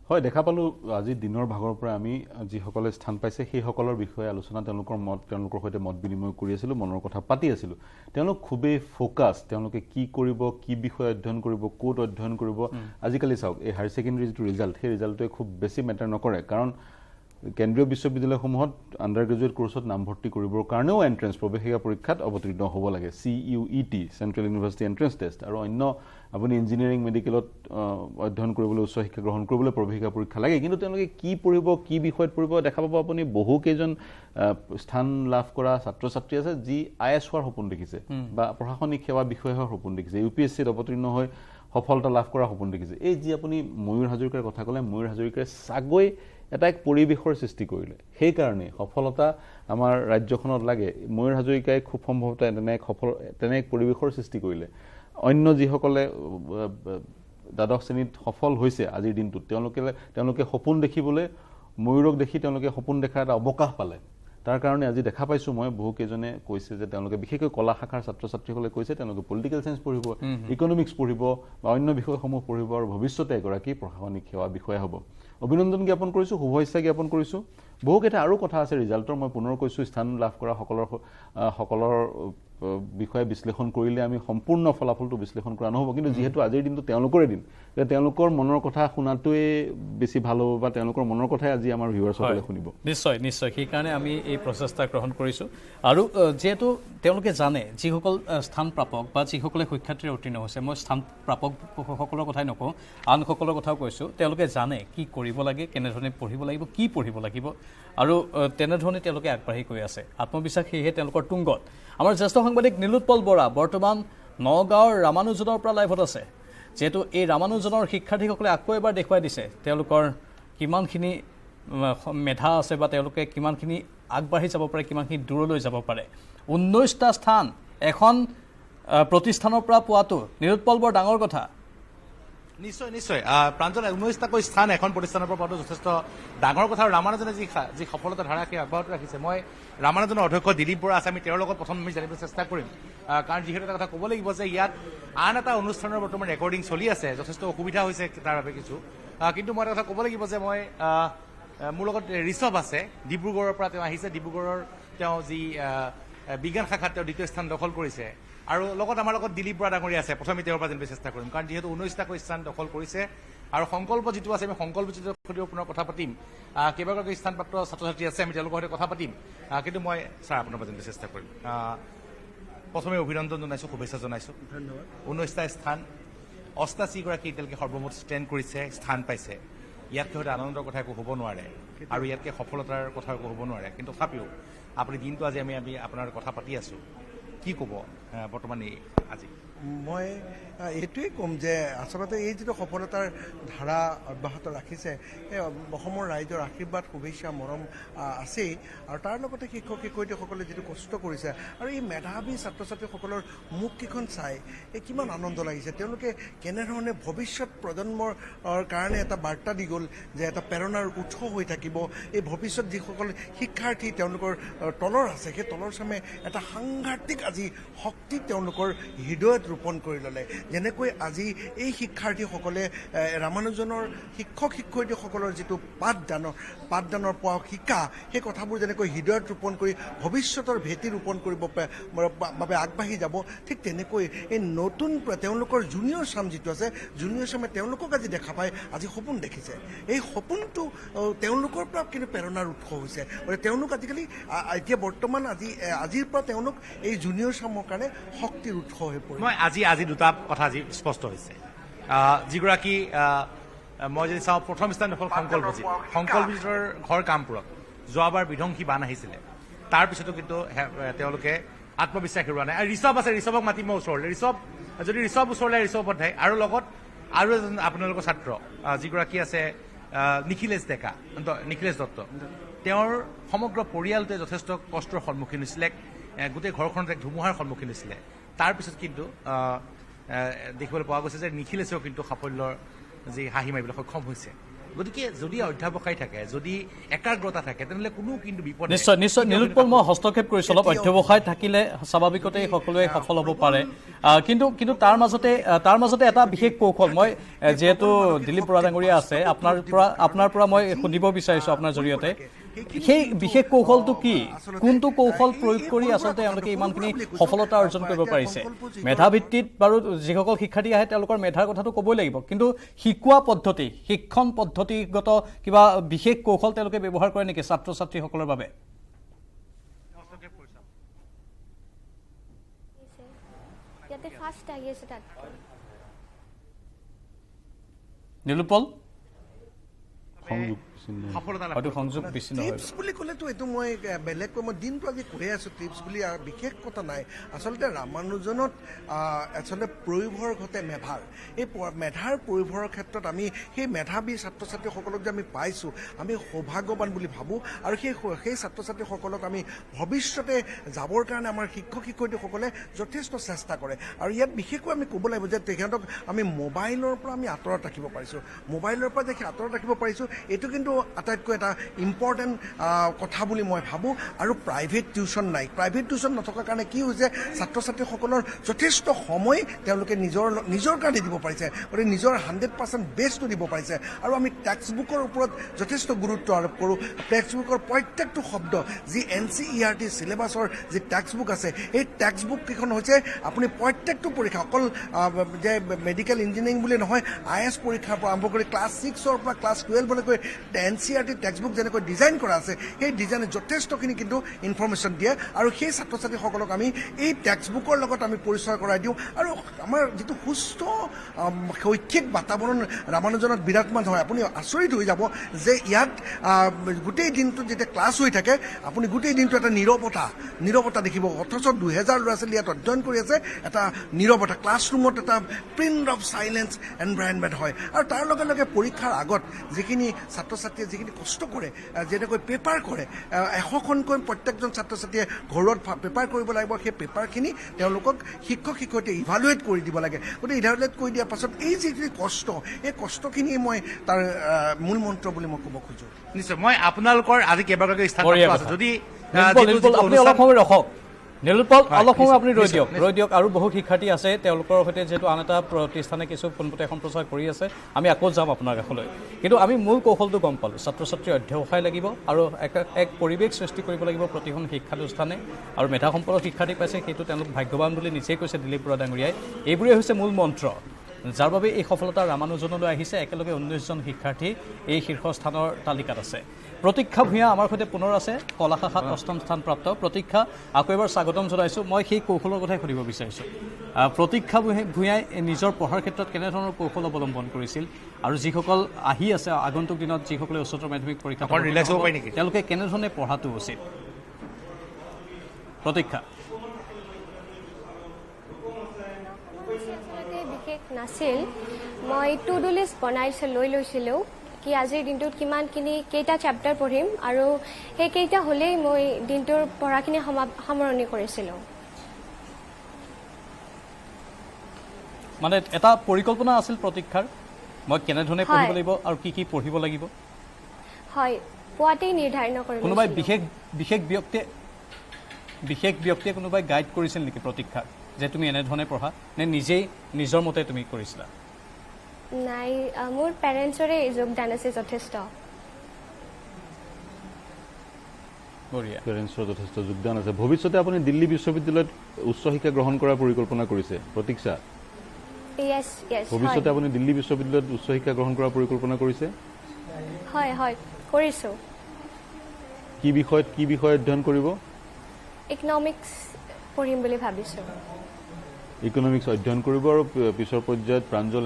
হয়, দেখা পালোঁ আজি দিনৰ ভাগৰ পৰা আমি যিসকলে স্থান পাইছে সেইসকলৰ বিষয়ে আলোচনা তেওঁলোকৰ সৈতে মত বিনিময় কৰি আছিলোঁ, মনৰ কথা পাতি আছিলোঁ। তেওঁলোক খুবেই ফ'কাছ, তেওঁলোকে কি কৰিব, কি বিষয় অধ্যয়ন কৰিব, ক'ত অধ্যয়ন কৰিব। আজিকালি চাওক এই হায়াৰ ছেকেণ্ডেৰী যিটো ৰিজাল্ট সেই ৰিজাল্টটোৱে খুব বেছি মেটাৰ নকৰে, কাৰণ কেন্দ্ৰীয় বিশ্ববিদ্যালয়সমূহত আণ্ডাৰ গ্ৰেজুৱেট কোৰ্চত নামভৰ্তি কৰিবৰ কাৰণেও এণ্ট্ৰেঞ্চ প্ৰৱেশিকা পৰীক্ষাত অৱতীৰ্ণ হ'ব লাগে, CUET central university entrance test, আৰু অন্য আপুনি ইঞ্জিনিয়াৰিং মেডিকেলত অধ্যয়ন কৰিবলৈ উচ্চ শিক্ষা গ্ৰহণ কৰিবলৈ প্ৰৱেশিকা পৰীক্ষা লাগে। কিন্তু তেওঁলোকে কি পঢ়িব, কি বিষয়ত পঢ়িব দেখা পাব আপুনি বহুকেইজন স্থান লাভ কৰা ছাত্ৰ ছাত্ৰী আছে যি IAS হোৱাৰ সপোন দেখিছে বা প্ৰশাসনিক সেৱা বিষয়া হোৱাৰ সপোন দেখিছে, UPSCত অৱতীৰ্ণ হৈ সফলতা লাভ কৰাৰ সপোন দেখিছে। এই যি আপুনি ময়ূৰ হাজৰিকাৰ কথা ক'লে, ময়ূৰ হাজৰিকাই চাগৈ এটা এক পৰিৱেশৰ সৃষ্টি কৰিলে, সেইকাৰণে সফলতা আমাৰ ৰাজ্যখনত লাগে। ময়ূৰ হাজৰিকাই খুব সম্ভৱতঃ তেনে এক পৰিৱেশৰ সৃষ্টি কৰিলে। অন্য যিসকলে দ্বাদশ শ্ৰেণীত সফল হৈছে আজিৰ দিনটোত তেওঁলোকে সপোন দেখিবলৈ ময়ূৰক দেখি তেওঁলোকে সপোন দেখাৰ এটা অৱকাশ পালে। তাৰ কাৰণে আজি দেখা পাইছোঁ মই বহুকেইজনে কৈছে যে তেওঁলোকে বিশেষকৈ কলা শাখাৰ ছাত্ৰ ছাত্ৰীসকলে কৈছে তেওঁলোকে পলিটিকেল চায়েন্স পঢ়িব, ইকনমিক্স পঢ়িব বা অন্য বিষয়সমূহ পঢ়িব আৰু ভৱিষ্যতে এগৰাকী প্ৰশাসনিক সেৱা বিষয়া হ'ব। অভিনন্দন জ্ঞাপন কৰিছোঁ, শুভেচ্ছা জ্ঞাপন কৰিছোঁ। বহুকেইটা আৰু কথা আছে ৰিজাল্টৰ, মই পুনৰ কৈছোঁ স্থান লাভ কৰা সকলৰ বিষয়ে বিশ্লেষণ কৰিলে আমি সম্পূৰ্ণ ফলাফলটো বিশ্লেষণ কৰা নহ'ব, কিন্তু যিহেতু আজিৰ দিনটো তেওঁলোকৰে দিন, তেওঁলোকৰ মনৰ কথা শুনাটোৱে বেছি ভাল হ'ব বা তেওঁলোকৰ মনৰ কথাই আজি আমাৰ ভিউৱাৰ্ছসকলে শুনিব। নিশ্চয় নিশ্চয়, সেইকাৰণে আমি এই প্ৰচেষ্টা গ্ৰহণ কৰিছোঁ। আৰু যিহেতু তেওঁলোকে জানে যিসকল স্থান প্ৰাপক বা যিসকলে সুখ্যাতিৰে উত্তীৰ্ণ হৈছে, মই স্থান প্ৰাপকসকলৰ কথাই নকওঁ, আনসকলৰ কথাও কৈছোঁ, তেওঁলোকে জানে কি কৰিব লাগে, কেনেধৰণে পঢ়িব লাগিব, কি পঢ়িব লাগিব, আৰু তেনেধৰণে তেওঁলোকে আগবাঢ়ি গৈ আছে। আত্মবিশ্বাস সেয়েহে তেওঁলোকৰ তুংগত। আমাৰ জ্যেষ্ঠ সাংবাদিক নীলোৎপল বৰা বৰ্তমান নগাঁৱৰ ৰামানুজনৰ পৰা লাইভত আছে। যিহেতু এই ৰামানুজনৰ শিক্ষাৰ্থীসকলে আকৌ এবাৰ দেখুৱাই দিছে তেওঁলোকৰ কিমানখিনি মেধা আছে বা তেওঁলোকে কিমানখিনি আগবাঢ়ি যাব পাৰে, কিমানখিনি দূৰলৈ যাব পাৰে। 19টা স্থান এখন প্ৰতিষ্ঠানৰ পৰা পোৱাটো নীলোৎপল বৰ ডাঙৰ কথা। নিশ্চয় নিশ্চয়, প্ৰাঞ্জল 19টাকৈ স্থান এখন প্ৰতিষ্ঠানৰ পৰা পোৱাটো যথেষ্ট ডাঙৰ কথা। আৰু ৰামানুজনে যি সফলতা ধাৰা সেই অব্যাহত ৰাখিছে। মই ৰামানুজনৰ অধ্যক্ষ দিলীপ বৰা আছে, আমি তেওঁৰ লগত প্ৰথম আমি জানিবলৈ চেষ্টা কৰিম, কাৰণ যিহেতু এটা কথা ক'ব লাগিব যে ইয়াত আন এটা অনুষ্ঠানৰ বৰ্তমান ৰেকৰ্ডিং চলি আছে, যথেষ্ট অসুবিধা হৈছে তাৰ বাবে কিছু। কিন্তু মই এটা কথা ক'ব লাগিব যে মই মোৰ লগত ঋষভ আছে, ডিব্ৰুগড়ৰ পৰা তেওঁ আহিছে। ডিব্ৰুগড়ৰ তেওঁ যি বিজ্ঞান শাখাত তেওঁ 2য় স্থান দখল কৰিছে, আৰু লগত আমাৰ লগত দিলীপ বৰা ডাঙৰীয়া আছে। প্ৰথমে তেওঁৰ পৰা জানিবলৈ চেষ্টা কৰিম, কাৰণ যিহেতু 19টাকৈ স্থান দখল কৰিছে আৰু সংকল্প যিটো আছে, আমি সংকল্প যিটো পুনৰ কথা পাতিম। কেইবাগৰাকী স্থানপ্ৰাপ্ত ছাত্ৰ ছাত্ৰী আছে, আমি তেওঁলোকৰ সৈতে কথা পাতিম। কিন্তু মই ছাৰ আপোনাৰ পৰা জানিবলৈ চেষ্টা কৰিম। প্ৰথমে অভিনন্দন জনাইছোঁ, শুভেচ্ছা জনাইছোঁ। ধন্যবাদ। 19টা স্থান, 88গৰাকী এতিয়ালৈকে সৰ্বমুঠ ষ্টেণ্ড কৰিছে, স্থান পাইছে। ইয়াতকৈ হয়তো আনন্দৰ কথা একো হ'ব নোৱাৰে আৰু ইয়াতকৈ সফলতাৰ কথা একো হ'ব নোৱাৰে। কিন্তু তথাপিও আপুনি দিনটো আজি আমি আপোনাৰ কথা পাতি আছোঁ, কি ক'ব বৰ্তমান আজি? মই এইটোৱেই ক'ম যে আচলতে এই যিটো সফলতাৰ ধাৰা অব্যাহত ৰাখিছে, এই অসমৰ ৰাইজৰ আশীৰ্বাদ, শুভেচ্ছা, মৰম আছেই, আৰু তাৰ লগতে শিক্ষক শিক্ষয়িত্ৰীসকলে যিটো কষ্ট কৰিছে আৰু এই মেধাৱী ছাত্ৰ ছাত্ৰীসকলৰ মুখকেইখন চাই কিমান আনন্দ লাগিছে। তেওঁলোকে কেনেধৰণে ভৱিষ্যত প্ৰজন্মৰ কাৰণে এটা বাৰ্তা দি গ'ল যে এটা প্ৰেৰণাৰ উৎস হৈ থাকিব। এই ভৱিষ্যত যিসকল শিক্ষাৰ্থী তেওঁলোকৰ তলৰ আছে, সেই তলৰ চামে এটা সাংঘাতিক আজি শক্তি তেওঁলোকৰ হৃদয়ত ৰোপণ কৰি ল'লে। যেনেকৈ আজি এই শিক্ষাৰ্থীসকলে ৰামানুজনৰ শিক্ষক শিক্ষয়িত্ৰীসকলৰ যিটো পাঠদানৰ পৰা শিকা, সেই কথাবোৰ যেনেকৈ হৃদয়ত ৰোপণ কৰি ভৱিষ্যতৰ ভেটি ৰোপণ কৰিব বাবে আগবাঢ়ি যাব, ঠিক তেনেকৈ এই নতুন তেওঁলোকৰ জুনিয়ৰ চাম যিটো আছে, জুনিয়ৰ চামে তেওঁলোকক আজি দেখা পাই আজি সপোন দেখিছে। এই সপোনটো তেওঁলোকৰ পৰা কিন্তু প্ৰেৰণাৰ উৎস হৈছে। গতিকে তেওঁলোক আজিকালি এতিয়া বৰ্তমান আজিৰ পৰা তেওঁলোক এই জুনিয়ৰ চামৰ কাৰণে শক্তিৰ উৎস হৈ পৰিছে। মই আজি দুটা কথা আজি স্পষ্ট হৈছে। যিগৰাকী মই যদি চাওঁ, প্ৰথম স্থান দখল শংকলজিতৰ ঘৰ কামপুৰত যোৱাবাৰ বিধ্বংসী বান আহিছিলে, তাৰপিছতো কিন্তু তেওঁলোকে আত্মবিশ্বাস হেৰুওৱা নাই। আৰু ঋষভ আছে, ঋষভক মাতিম মই ওচৰলৈ। ঋষভ ওচৰলৈ, ঋষভ অধ্যায়, আৰু লগত আৰু এজন আপোনালোকৰ ছাত্ৰ যিগৰাকী আছে নিখিলেশ দত্ত, তেওঁৰ সমগ্ৰ পৰিয়ালটোৱে যথেষ্ট কষ্টৰ সন্মুখীন হৈছিলে। গোটেই ঘৰখনত এক ধুমুহাৰ সন্মুখীন হৈছিলে তাৰপিছত কিন্তু দেখিবলৈ পোৱা গৈছে যে নিখিলেশেও কিন্তু সাফল্যৰ যি হাঁহি মাৰিবলৈ সক্ষম হৈছে গতিকে যদি অধ্যাপকাই থাকে যদি একাগ্ৰতা থাকে তেনেহ'লে কোনো কিন্তু বিপদ নিশ্চয় নিশ্চয় নীলোৎপল মই হস্তক্ষেপ কৰিছোঁ অলপ অধ্যৱসায় থাকিলে স্বাভাৱিকতে সকলোৱে সফল হ'ব পাৰে কিন্তু তাৰ মাজতে এটা বিশেষ কৌশল মই যিহেতু দিলীপ বৰা ডাঙৰীয়া আছে আপোনাৰ পৰা মই সুধিব বিচাৰিছোঁ আপোনাৰ জৰিয়তে সেই বিশেষ কৌশলটো কি কোনটো কৌশল প্ৰয়োগ কৰি আচলতে তেওঁলোকে ইমানখিনি সফলতা অৰ্জন কৰিব পাৰিছে মেধাভিত্তিত বাৰু যিসকল শিক্ষাৰ্থী আহে তেওঁলোকৰ মেধাৰ কথাটো ক'বই লাগিব কিন্তু শিকোৱা পদ্ধতি শিক্ষণ পদ্ধতিগত কিবা বিশেষ কৌশল তেওঁলোকে ব্যৱহাৰ কৰে নেকি ছাত্ৰ ছাত্ৰীসকলৰ বাবে নীলোৎপল সংযোগ বেছি নহয় টিপছ বুলি ক'লেতো এইটো মই বেলেগকৈ মই দিনটো আজি কৈয়ে আছোঁ টিপছ বুলি বিশেষ কথা নাই আচলতে ৰামানুজনত আচলতে প্ৰয়োভৰ ঘটে মেধাৰ এই মেধাৰ প্ৰয়োভৰ ক্ষেত্ৰত আমি সেই মেধাৱী ছাত্ৰ ছাত্ৰীসকলক যে আমি পাইছোঁ আমি সৌভাগ্যৱান বুলি ভাবোঁ আৰু সেই ছাত্ৰ ছাত্ৰীসকলক আমি ভৱিষ্যতে যাবৰ কাৰণে আমাৰ শিক্ষক শিক্ষয়িত্ৰীসকলে যথেষ্ট চেষ্টা কৰে আৰু ইয়াত বিশেষকৈ আমি ক'ব লাগিব যে তেখেতক আমি মোবাইলৰ পৰা আমি আঁতৰত ৰাখিব পাৰিছোঁ মোবাইলৰ পৰা যে আঁতৰত ৰাখিব পাৰিছোঁ এইটো কিন্তু আটাইতকৈ এটা ইম্পৰ্টেণ্ট কথা বুলি মই ভাবোঁ আৰু প্ৰাইভেট টিউশ্যন নাই প্ৰাইভেট টিউশ্যন নথকাৰ কাৰণে কি হৈছে ছাত্ৰ ছাত্ৰীসকলৰ যথেষ্ট সময় তেওঁলোকে নিজৰ কাৰণে দিব পাৰিছে গতিকে নিজৰ 100% বেষ্টটো দিব পাৰিছে আৰু আমি টেক্সট বুকৰ ওপৰত যথেষ্ট গুৰুত্ব আৰোপ কৰোঁ টেক্সট বুকৰ প্ৰত্যেকটো শব্দ যি NCERT চিলেবাছৰ যি টেক্সট বুক আছে এই টেক্সট বুক কেইখন হৈছে আপুনি প্ৰত্যেকটো পৰীক্ষা অকল যে মেডিকেল ইঞ্জিনিয়াৰিং বুলি নহয় IAS পৰীক্ষাৰ পৰা আৰম্ভ কৰি ক্লাছ 6ৰ পৰা ক্লাছ 12লৈকে NCERT টেক্সট বুক যেনেকৈ ডিজাইন কৰা আছে সেই ডিজাইনে যথেষ্টখিনি কিন্তু ইনফৰমেশ্যন দিয়ে আৰু সেই ছাত্ৰ ছাত্ৰীসকলক আমি এই টেক্সট বুকৰ লগত আমি পৰিচয় কৰাই দিওঁ আৰু আমাৰ যিটো সুস্থ শৈক্ষিক বাতাবৰণ ৰামানুজনত বিৰাজমান হয় আপুনি আচৰিত হৈ যাব যে ইয়াত গোটেই দিনটো যেতিয়া ক্লাছ হৈ থাকে আপুনি গোটেই দিনটো এটা নীৰৱতা দেখিব অথচ 2000 ল'ৰা ছোৱালী ইয়াত অধ্যয়ন কৰি আছে এটা নীৰৱতা ক্লাছৰুমত এটা প্ৰিণ্ট অফ চাইলেঞ্চ এনভাইৰনমেণ্ট হয় আৰু তাৰ লগে লগে পৰীক্ষাৰ আগত যিখিনি ছাত্ৰ ছাত্ৰীয়ে যিখিনি কষ্ট কৰে যেনেকৈ পেপাৰ কৰে 100খনকৈ প্ৰত্যেকজন ছাত্ৰ ছাত্ৰীয়ে ঘৰত পেপাৰ কৰিব লাগিব সেই পেপাৰখিনি তেওঁলোকক শিক্ষক শিক্ষয়িত্ৰীয়ে ইভালুৱেট কৰি দিব লাগে গতিকে ইভালুৱেট কৰি দিয়াৰ পাছত এই যিখিনি কষ্ট এই কষ্টখিনি মই তাৰ মূল মন্ত্ৰ বুলি মই ক'ব খোজোঁ নিশ্চয় মই আপোনালোকৰ আজি কেইবাগৰাকী স্থান আছে যদি আপুনি অলপ সময় ৰখক নীলোৎপল অলপ সময় আপুনি ৰৈ দিয়ক আৰু বহু শিক্ষাৰ্থী আছে তেওঁলোকৰ সৈতে যিহেতু আন এটা প্ৰতিষ্ঠানে কিছু পোনপটীয়া সম্প্ৰচাৰ কৰি আছে আমি আকৌ যাম আপোনাৰ কাষলৈ কিন্তু আমি মূল কৌশলটো গম পালোঁ ছাত্ৰ ছাত্ৰীৰ অধ্যৱসায় লাগিব আৰু এক পৰিৱেশ সৃষ্টি কৰিব লাগিব প্ৰতিখন শিক্ষানুষ্ঠানে আৰু মেধাসম্পন্ন শিক্ষাৰ্থী পাইছে সেইটো তেওঁলোক ভাগ্যৱান বুলি নিজেই কৈছে দিলীপ বৰা ডাঙৰীয়াই এইবোৰেই হৈছে মূল মন্ত্ৰ যাৰ বাবে এই সফলতা ৰামানুজনলৈ আহিছে একেলগে 19জন শিক্ষাৰ্থী এই শীৰ্ষস্থানৰ তালিকাত আছে প্ৰতীক্ষা ভূঞা আমাৰ সৈতে পুনৰ আছে কলা শাখাত 8ম স্থানপ্ৰাপ্ত প্ৰতীক্ষা আকৌ এবাৰ স্বাগতম জনাইছোঁ মই সেই কৌশলৰ কথাই সুধিব বিচাৰিছোঁ প্ৰতীক্ষা ভূঞাই নিজৰ পঢ়াৰ ক্ষেত্ৰত কেনেধৰণৰ কৌশল অৱলম্বন কৰিছিল আৰু যিসকল আহি আছে আগন্তুক দিনত যিসকলে উচ্চতৰ মাধ্যমিক পৰীক্ষা তেওঁলোকে কেনেধৰণে পঢ়াটো উচিত প্ৰতীক্ষা বিশেষ নাছিল মই টু ডু লিষ্ট লৈ লৈছিলোঁ কি আজিৰ দিনটোত কিমানখিনি কেইটা চেপ্টাৰ পঢ়িম আৰু সেই কেইটা হ'লেই মই দিনটোৰ পঢ়াখিনি সামৰণি কৰিছিলোঁ মানে এটা পৰিকল্পনা আছিল প্ৰতীক্ষাৰ মই কেনেধৰণে পঢ়িব লাগিব আৰু কি পঢ়িব লাগিব হয় পুৱাতেই নিৰ্ধাৰণ কৰি কোনোবাই বিশেষ ব্যক্তিয়ে কোনোবাই গাইড কৰিছিল নেকি প্ৰতীক্ষাৰ যে তুমি এনেধৰণে পঢ়া নে নিজেই নিজৰ মতে তুমি কৰিছিলা নাই মোৰ পেৰেণ্টছৰে যোগদান আছে যথেষ্ট পেৰেণ্টছৰ যথেষ্ট যোগদান আছে ভৱিষ্যতে আপুনি দিল্লী বিশ্ববিদ্যালয়ত উচ্চ শিক্ষা গ্ৰহণ কৰাৰ পৰিকল্পনা কৰিছে প্ৰতীক্ষা ভৱিষ্যতে আপুনি দিল্লী বিশ্ববিদ্যালয়ত উচ্চ শিক্ষা গ্ৰহণ কৰাৰ পৰিকল্পনা কৰিছে হয় কৰিছোঁ কি বিষয় অধ্যয়ন কৰিব ইকনমিক্স পঢ়িম বুলি ভাবিছোঁ ইকনমিক্স অধ্যয়ন কৰিব আৰু পিছৰ পৰ্যায়ত প্ৰাঞ্জল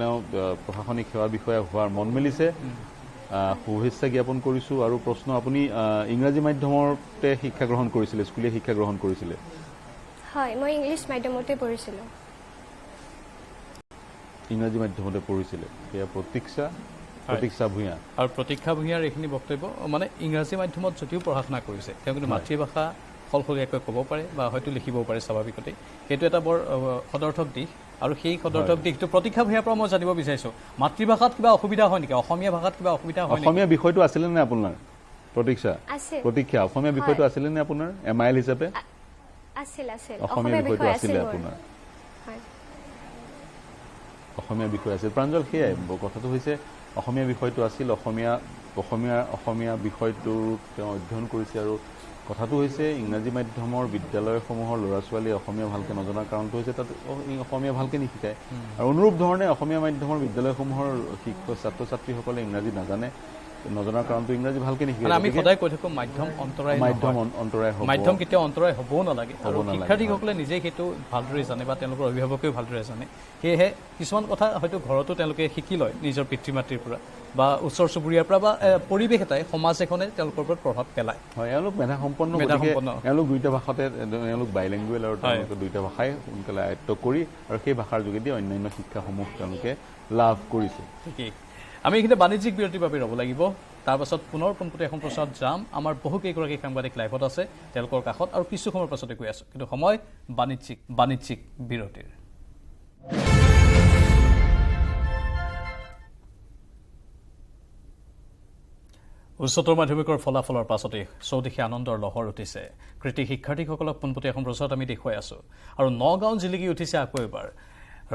প্ৰশাসনিক সেৱা বিষয়া হোৱাৰ মন মেলিছে শুভেচ্ছা জ্ঞাপন কৰিছোঁ আৰু প্ৰশ্ন আপুনি ইংৰাজী মাধ্যমতে শিক্ষা গ্ৰহণ কৰিছিলে স্কুলীয়া শিক্ষা গ্ৰহণ কৰিছিলে হয় মই ইংলিছ মাধ্যমতে পঢ়িছিলোঁ ইংৰাজী মাধ্যমতে পঢ়িছিলে সেয়া প্ৰতীক্ষা ভূঞা আৰু প্ৰতীক্ষা ভূঞাৰ এইখিনি বক্তব্য মানে ইংৰাজী মাধ্যমত যদিও পঢ়া শুনা কৰিছে তেওঁ কিন্তু মাতৃভাষা সলসলীয়াকৈ ক'ব পাৰে বা হয়তো লিখিবও পাৰে স্বাভাৱিকতে সেইটো এটা বৰ সদৰ্থক দিশ আৰু সেই সদৰ্থক দিশটো প্ৰতীক্ষা ভূঞাৰ পৰা মই জানিব বিচাৰিছোঁ মাতৃভাষাত কিবা অসুবিধা হয় নেকি অসমীয়া ভাষাত কিবা অসুবিধা হয় অসমীয়া বিষয়টো আছিলে নে আপোনাৰ প্ৰতীক্ষা অসমীয়া বিষয়টো আছিলে নে আপোনাৰ MIL হিচাপে অসমীয়া বিষয়টো আছিলে আপোনাৰ অসমীয়া বিষয় আছিল প্ৰাঞ্জল সেয়াই কথাটো হৈছে অসমীয়া বিষয়টো আছিল অসমীয়া বিষয়টো তেওঁ অধ্যয়ন কৰিছে আৰু কথাটো হৈছে ইংৰাজী মাধ্যমৰ বিদ্যালয়সমূহৰ ল'ৰা ছোৱালীয়ে অসমীয়া ভালকৈ নজনাৰ কাৰণটো হৈছে তাত অসমীয়া ভালকৈ নিশিকায় আৰু অনুৰূপ ধৰণে অসমীয়া মাধ্যমৰ বিদ্যালয়সমূহৰ ছাত্ৰ ছাত্ৰীসকলে ইংৰাজী নাজানে নজনাৰ কাৰণটো ইংৰাজী ভালকৈ নিশিকায় আমি সদায় কৈ থাকোঁ মাধ্যম অন্তৰায় হ'ব মাধ্যম কেতিয়াও অন্তৰায় হ'বও নালাগে আৰু শিক্ষাৰ্থীসকলে নিজেই সেইটো ভালদৰে জানে বা তেওঁলোকৰ অভিভাৱকেও ভালদৰে জানে সেয়েহে কিছুমান কথা হয়তো ঘৰতো তেওঁলোকে শিকি লয় নিজৰ পিতৃ মাতৃৰ পৰা বা ওচৰ চুবুৰীয়াৰ পৰা বা পৰিৱেশ এটাই সমাজ এখনে তেওঁলোকৰ ওপৰত প্ৰভাৱ পেলায় হয় এওঁলোক মেধাসম্পন্ন এওঁলোক দুইটা ভাষাতে এওঁলোক বাইলেংগুৱেল আৰু তেওঁলোকে দুইটা ভাষাই সোনকালে আয়ত্ব কৰি আৰু সেই ভাষাৰ যোগেদি অন্যান্য শিক্ষাসমূহ তেওঁলোকে লাভ কৰিছে ঠিকেই আমি এইখিনি বাণিজ্যিক বিৰতিৰ বাবে ৰ'ব লাগিব তাৰ পাছত পুনৰ পোনপটীয়া এখন প্ৰচাৰত যাম আমাৰ বহুকেইগৰাকী সাংবাদিক লাইভত আছে তেওঁলোকৰ কাষত আৰু কিছু সময়ৰ পাছতে গৈ আছোঁ কিন্তু সময় বাণিজ্যিক বিৰতিৰ উচ্চতৰ মাধ্যমিকৰ ফলাফলৰ পাছতে চৌদিশে আনন্দৰ লহৰ উঠিছে কৃতি শিক্ষাৰ্থীসকলক পোনপটীয়া এখন প্ৰচাৰত আমি দেখুৱাই আছোঁ আৰু নগাঁও জিলিকি উঠিছে আকৌ এবাৰ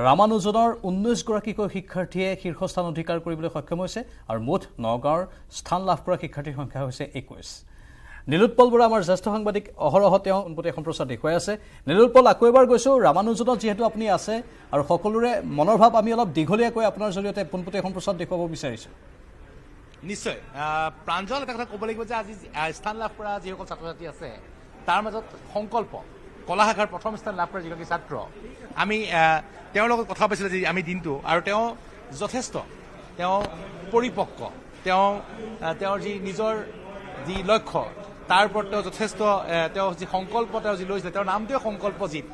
ৰামানুজনৰ 19গৰাকীকৈ শিক্ষাৰ্থীয়ে শীৰ্ষস্থান অধিকাৰ কৰিবলৈ সক্ষম হৈছে আৰু মুঠ নগাঁৱৰ স্থান লাভ কৰা শিক্ষাৰ্থীৰ সংখ্যা হৈছে 21 নীলোৎপল বৰা আমাৰ জ্যেষ্ঠ সাংবাদিক অহৰহ তেওঁ পোনপটীয়া এখন প্ৰচাৰ দেখুৱাই আছে নীলোৎপল আকৌ এবাৰ গৈছোঁ ৰামানুজনত যিহেতু আপুনি আছে আৰু সকলোৰে মনৰ ভাৱ আমি অলপ দীঘলীয়াকৈ আপোনাৰ জৰিয়তে পোনপটীয়া এখন প্ৰচাৰ দেখুৱাব বিচাৰিছোঁ নিশ্চয় প্ৰাঞ্জল এটা কথা ক'ব লাগিব যে আজি স্থান লাভ কৰা যিসকল ছাত্ৰ ছাত্ৰী আছে তাৰ মাজত সংকল্প কলা শাখাৰ প্ৰথম স্থান লাভ কৰা যিগৰাকী ছাত্ৰ আমি তেওঁৰ লগত কথা পাতিছিলোঁ যে আমি দিনটো আৰু তেওঁ যথেষ্ট তেওঁ পৰিপক্ক তেওঁৰ যি নিজৰ যি লক্ষ্য তাৰ ওপৰত তেওঁ যথেষ্ট তেওঁ যি সংকল্প তেওঁ যি লৈছিলে তেওঁৰ নামটোৱে সংকল্পজিত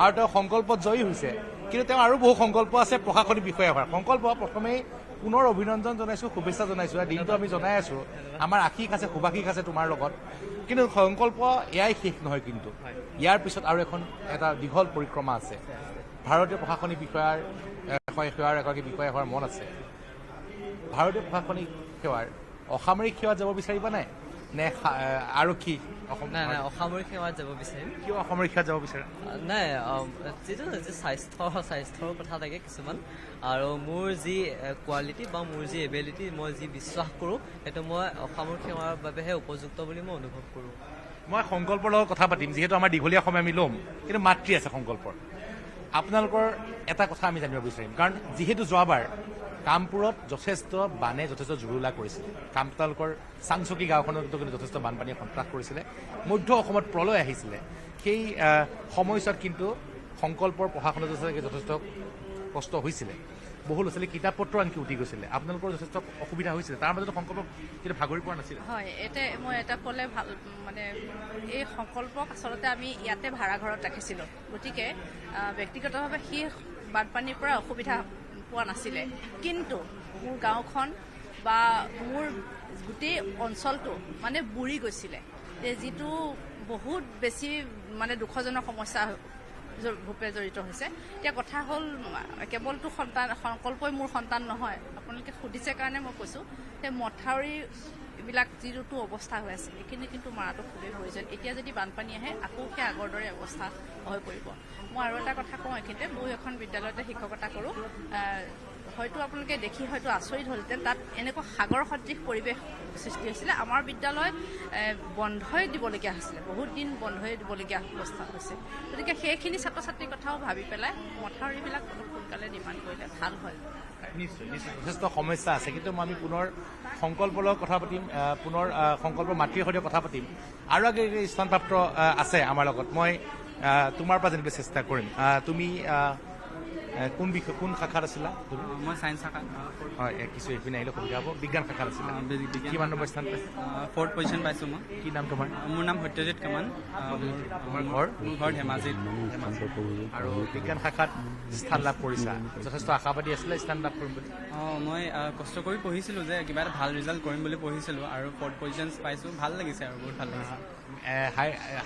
আৰু তেওঁ সংকল্পত জয়ী হৈছে কিন্তু তেওঁ আৰু বহু সংকল্প আছে প্ৰশাসনিক বিষয়া হোৱাৰ সংকল্প প্ৰথমেই পুনৰ অভিনন্দন জনাইছোঁ শুভেচ্ছা জনাইছোঁ আৰু দিনটো আমি জনাই আছোঁ আমাৰ আশীষ আছে শুভাশীষ আছে তোমাৰ লগত কিন্তু সংকল্প এয়াই শেষ নহয় কিন্তু ইয়াৰ পিছত আৰু এটা দীঘল পৰিক্ৰমা আছে ভাৰতীয় প্ৰশাসনিক বিষয়াৰ এগৰাকী বিষয়া হোৱাৰ মন আছে ভাৰতীয় প্ৰশাসনিক সেৱাৰ অসামৰিক সেৱাত যাব বিচাৰিবা নে আৰক্ষী অসামৰিক সেৱাত যাব বিচাৰিম কিয় অসামৰিক সেৱাত যাব বিচাৰা নাই যিটো স্বাস্থ্যৰ কথা থাকে কিছুমান আৰু মোৰ যি কোৱালিটি বা মোৰ যি এবিলিটি মই যি বিশ্বাস কৰোঁ সেইটো মই অসামৰিক সেৱাৰ বাবেহে উপযুক্ত বুলি মই অনুভৱ কৰোঁ মই সংকল্পৰ লগত কথা পাতিম যিহেতু আমাৰ দীঘলীয়া সময় আমি ল'ম কিন্তু মাতৃ আছে সংকল্পৰ আপোনালোকৰ এটা কথা আমি জানিব বিচাৰিম কাৰণ যিহেতু যোৱাবাৰ কামপুৰত যথেষ্ট জুৰুলা কৰিছিলে তেওঁলোকৰ চাংচকী গাঁওখনতো কিন্তু যথেষ্ট বানপানীয়ে সন্ত্ৰাস কৰিছিলে মধ্য অসমত প্ৰলয় আহিছিলে সেই সময়ছোৱাত কিন্তু সংকল্পৰ প্ৰশাসনত যথেষ্ট কষ্ট হৈছিলে বহু ল'ৰা ছোৱালী কিতাপ পত্ৰ আনকি উঠি গৈছিলে আপোনালোকৰ যথেষ্ট অসুবিধা হৈছিলে তাৰ মাজতে সংকল্প কিন্তু ভাগৰি পৰা নাছিলে হয় মই এটা ক'লে ভাল মানে এই সংকল্পক আচলতে আমি ইয়াতে ভাড়া ঘৰত ৰাখিছিলোঁ গতিকে ব্যক্তিগতভাৱে সেই বানপানীৰ পৰা অসুবিধা পোৱা নাছিলে কিন্তু মোৰ গাঁওখন বা মোৰ গোটেই অঞ্চলটো মানে বুৰি গৈছিলে যিটো বহুত বেছি মানে দুখজনক সমস্যা ৰূপে জড়িত হৈছে এতিয়া কথা হ'ল কেৱলটো সংকল্পই মোৰ সন্তান নহয় আপোনালোকে সুধিছে কাৰণে মই কৈছোঁ যে মথাউৰিবিলাক যিটো অৱস্থা হৈ আছে সেইখিনি কিন্তু মৰাটো খুবেই প্ৰয়োজন এতিয়া যদি বানপানী আহে আকৌ সেই আগৰ দৰে অৱস্থা হৈ পৰিব মই আৰু এটা কথা কওঁ এইখিনিতে মই এখন বিদ্যালয়তে শিক্ষকতা কৰোঁ হয়তো আপোনালোকে দেখি হয়তো আচৰিত হ'লহেঁতেন তাত এনেকুৱা সাগৰ সদৃশ পৰিৱেশ সৃষ্টি হৈছিলে আমাৰ বিদ্যালয় বন্ধই দিবলগীয়া হৈছিলে বহুত দিন বন্ধই দিবলগীয়া অৱস্থা হৈছে গতিকে সেইখিনি ছাত্ৰ ছাত্ৰীৰ কথাও ভাবি পেলাই মথাউৰিবিলাক অলপ সোনকালে নিৰ্মাণ কৰিলে ভাল হয় নিশ্চয় যথেষ্ট সমস্যা আছে কিন্তু আমি পুনৰ সংকল্পৰ লগত কথা পাতিম পুনৰ সংকল্প মাতৃৰ সৈতে কথা পাতিম আৰু এগৰাকী স্থানপ্ৰাপ্ত আছে আমাৰ লগত মই তোমাৰ পৰা জানিবলৈ চেষ্টা কৰিম তুমি কোন শাখাত আছিলা তুমি? মই ছায়েন্স শাখাত। হয় কিছু এইপিনে আহিলে সুবিধা হ'ব। বিজ্ঞান শাখাত আছিলা, কিমান নম্বৰ স্থান পাইছা? 4th পজিশ্যন পাইছোঁ মই। কি নাম তোমাৰ? মোৰ নাম সত্যজিৎ কামান। তোমাৰ ঘৰ? মোৰ ঘৰ ধেমাজিত। আৰু বিজ্ঞান শাখাত স্থান লাভ কৰিছা, যথেষ্ট আশাবাদী আছিলে স্থান লাভ কৰিম বুলি? মই কষ্ট কৰি পঢ়িছিলোঁ যে কিবা এটা ভাল ৰিজাল্ট কৰিম বুলি পঢ়িছিলোঁ আৰু 4th পজিশ্যন পাইছোঁ। ভাল লাগিছে আৰু বহুত ভাল লাগিছে।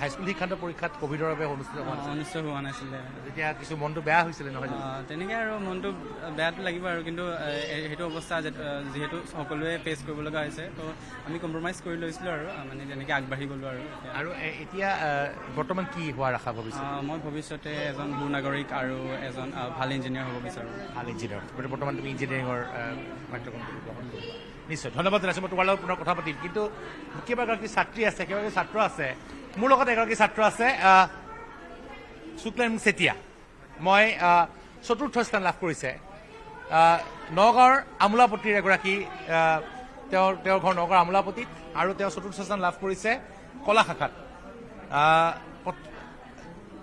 হাইস্কুল শিক্ষান্ত পৰীক্ষাত ক'ভিডৰ বাবে অনুষ্ঠিত হোৱা নাছিলে। তেতিয়া কিছু মনটো বেয়া হৈছিলে নহয়? তেনেকৈ আৰু মনটো বেয়াটো লাগিব আৰু, কিন্তু সেইটো অৱস্থা যিহেতু সকলোৱে ফেচ কৰিব লগা হৈছে, তো আমি কম্প্ৰমাইজ কৰি লৈছিলোঁ আৰু মানে তেনেকৈ আগবাঢ়ি গ'লোঁ আৰু এতিয়া বৰ্তমান কি হোৱাৰ আশা ভৱিষ্যত? মই ভৱিষ্যতে এজন সুনাগৰিক আৰু এজন ভাল ইঞ্জিনিয়াৰ হ'ব বিচাৰোঁ। ভাল ইঞ্জিনিয়াৰ। বৰ্তমান তুমি ইঞ্জিনিয়াৰিঙৰ পাঠ্যক্ৰম গ্ৰহণ কৰিবা। নিশ্চয় ধন্যবাদ জনাইছোঁ। মই তোমাৰ লগত পুনৰ কথা পাতিম, কিন্তু কেইবাগৰাকী ছাত্ৰী আছে, কেইবাগৰাকী ছাত্ৰ আছে। মোৰ লগত এগৰাকী ছাত্ৰ আছে শুক্লেন চেতিয়া। মই 4ৰ্থ স্থান লাভ কৰিছে। নগাঁৱৰ আমোলাপট্টিৰ এগৰাকী, তেওঁৰ ঘৰ নগাঁৱৰ আমোলাপট্টিত আৰু তেওঁ 4ৰ্থ স্থান লাভ কৰিছে কলা শাখাত।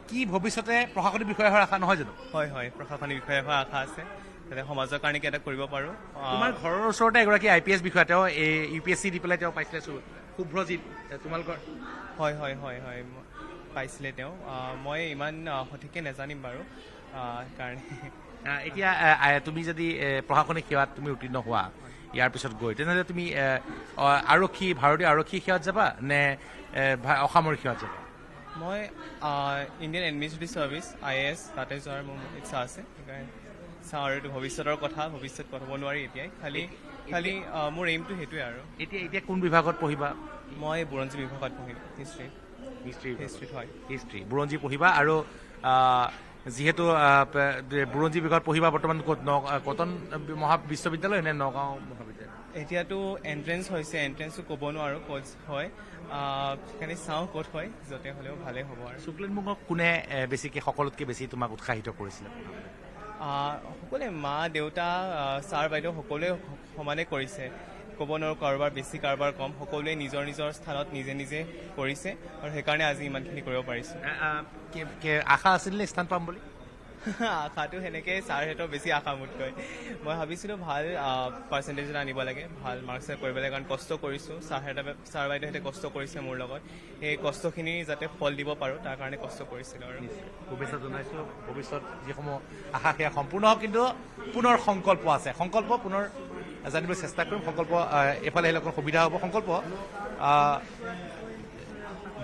কি ভৱিষ্যতে প্ৰশাসনিক বিষয়া হোৱাৰ আশা নহয় জানো? হয় প্ৰশাসনিক বিষয়া হোৱাৰ আশা আছে, যাতে সমাজৰ কাৰণে কিবা এটা কৰিব পাৰোঁ। তোমাৰ ঘৰৰ ওচৰতে এগৰাকী IPS বিষয়া, তেওঁ UPSC দি পেলাই তেওঁ পাইছিলে, শুভ্ৰজিৎ। তোমালোকৰ? হয় পাইছিলে তেওঁ। মই ইমান সঠিককৈ নাজানিম বাৰু, কাৰণে এতিয়া তুমি যদি প্ৰশাসনিক সেৱাত তুমি উত্তীৰ্ণ হোৱা ইয়াৰ পিছত গৈ, তেনেহ'লে তুমি ভাৰতীয় আৰক্ষী সেৱাত যাবা নে অসামৰিক সেৱাত যাবা? মই ইণ্ডিয়ান এডমিনিষ্ট্ৰেটিভ ছাৰ্ভিচ IAS তাতে যোৱাৰ মোৰ ইচ্ছা আছে। সেইকাৰণে চাওঁ আৰু এইটো ভৱিষ্যতৰ কথা, ভৱিষ্যত ক'ব নোৱাৰি এতিয়াই। খালি মোৰ এইমটো সেইটোৱে আৰু। এতিয়া কোন বিভাগত পঢ়িবা? মই বুৰঞ্জী বিভাগত পঢ়িম। হিষ্ট্ৰীত হয়। হিষ্ট্ৰী বুৰঞ্জী পঢ়িবা। আৰু যিহেতু বুৰঞ্জী বিভাগত পঢ়িবা, বৰ্তমান ক'ত? কটন বিশ্ববিদ্যালয় নে নগাঁও মহাবিদ্যালয়? এতিয়াতো এণ্ট্ৰেঞ্চ হৈছে, এণ্ট্ৰেঞ্চটো ক'ব নোৱাৰোঁ ক'ত হয়, সেইকাৰণে চাওঁ ক'ত হয়, য'তে হ'লেও ভালেই হ'ব আৰু। শুক্লেন মুঙক কোনে বেছিকৈ সকলোতকৈ বেছি তোমাক উৎসাহিত কৰিছিলে? সকলোৱে, মা দেউতা ছাৰ বাইদেউ সকলোৱে সমানে কৰিছে। ক'ব নোৱাৰোঁ কাৰোবাৰ বেছি কাৰোবাৰ কম, সকলোৱে নিজৰ নিজৰ স্থানত নিজে নিজে কৰিছে আৰু সেইকাৰণে আজি ইমানখিনি কৰিব পাৰিছোঁ। আশা আছিল নে স্থান পাম বুলি? আশাটো সেনেকৈ ছাৰহঁতৰ বেছি আশা মোতকৈ। মই ভাবিছিলোঁ ভাল পাৰ্চেণ্টেজ এটা আনিব লাগে, ভাল মাৰ্কছ এটা কৰিব লাগে, কাৰণ কষ্ট কৰিছোঁ। ছাৰ বাইদেউহঁতে কষ্ট কৰিছে মোৰ লগত, সেই কষ্টখিনি যাতে ফল দিব পাৰোঁ তাৰ কাৰণে কষ্ট কৰিছিলোঁ আৰু। শুভেচ্ছা জনাইছোঁ। ভৱিষ্যত যিসমূহ আশা সেয়া সম্পূৰ্ণ হওক, কিন্তু পুনৰ সংকল্প আছে। সংকল্প পুনৰ জানিবলৈ চেষ্টা কৰিম। সংকল্প এইফালে আহিলে অকণ সুবিধা হ'ব। সংকল্প,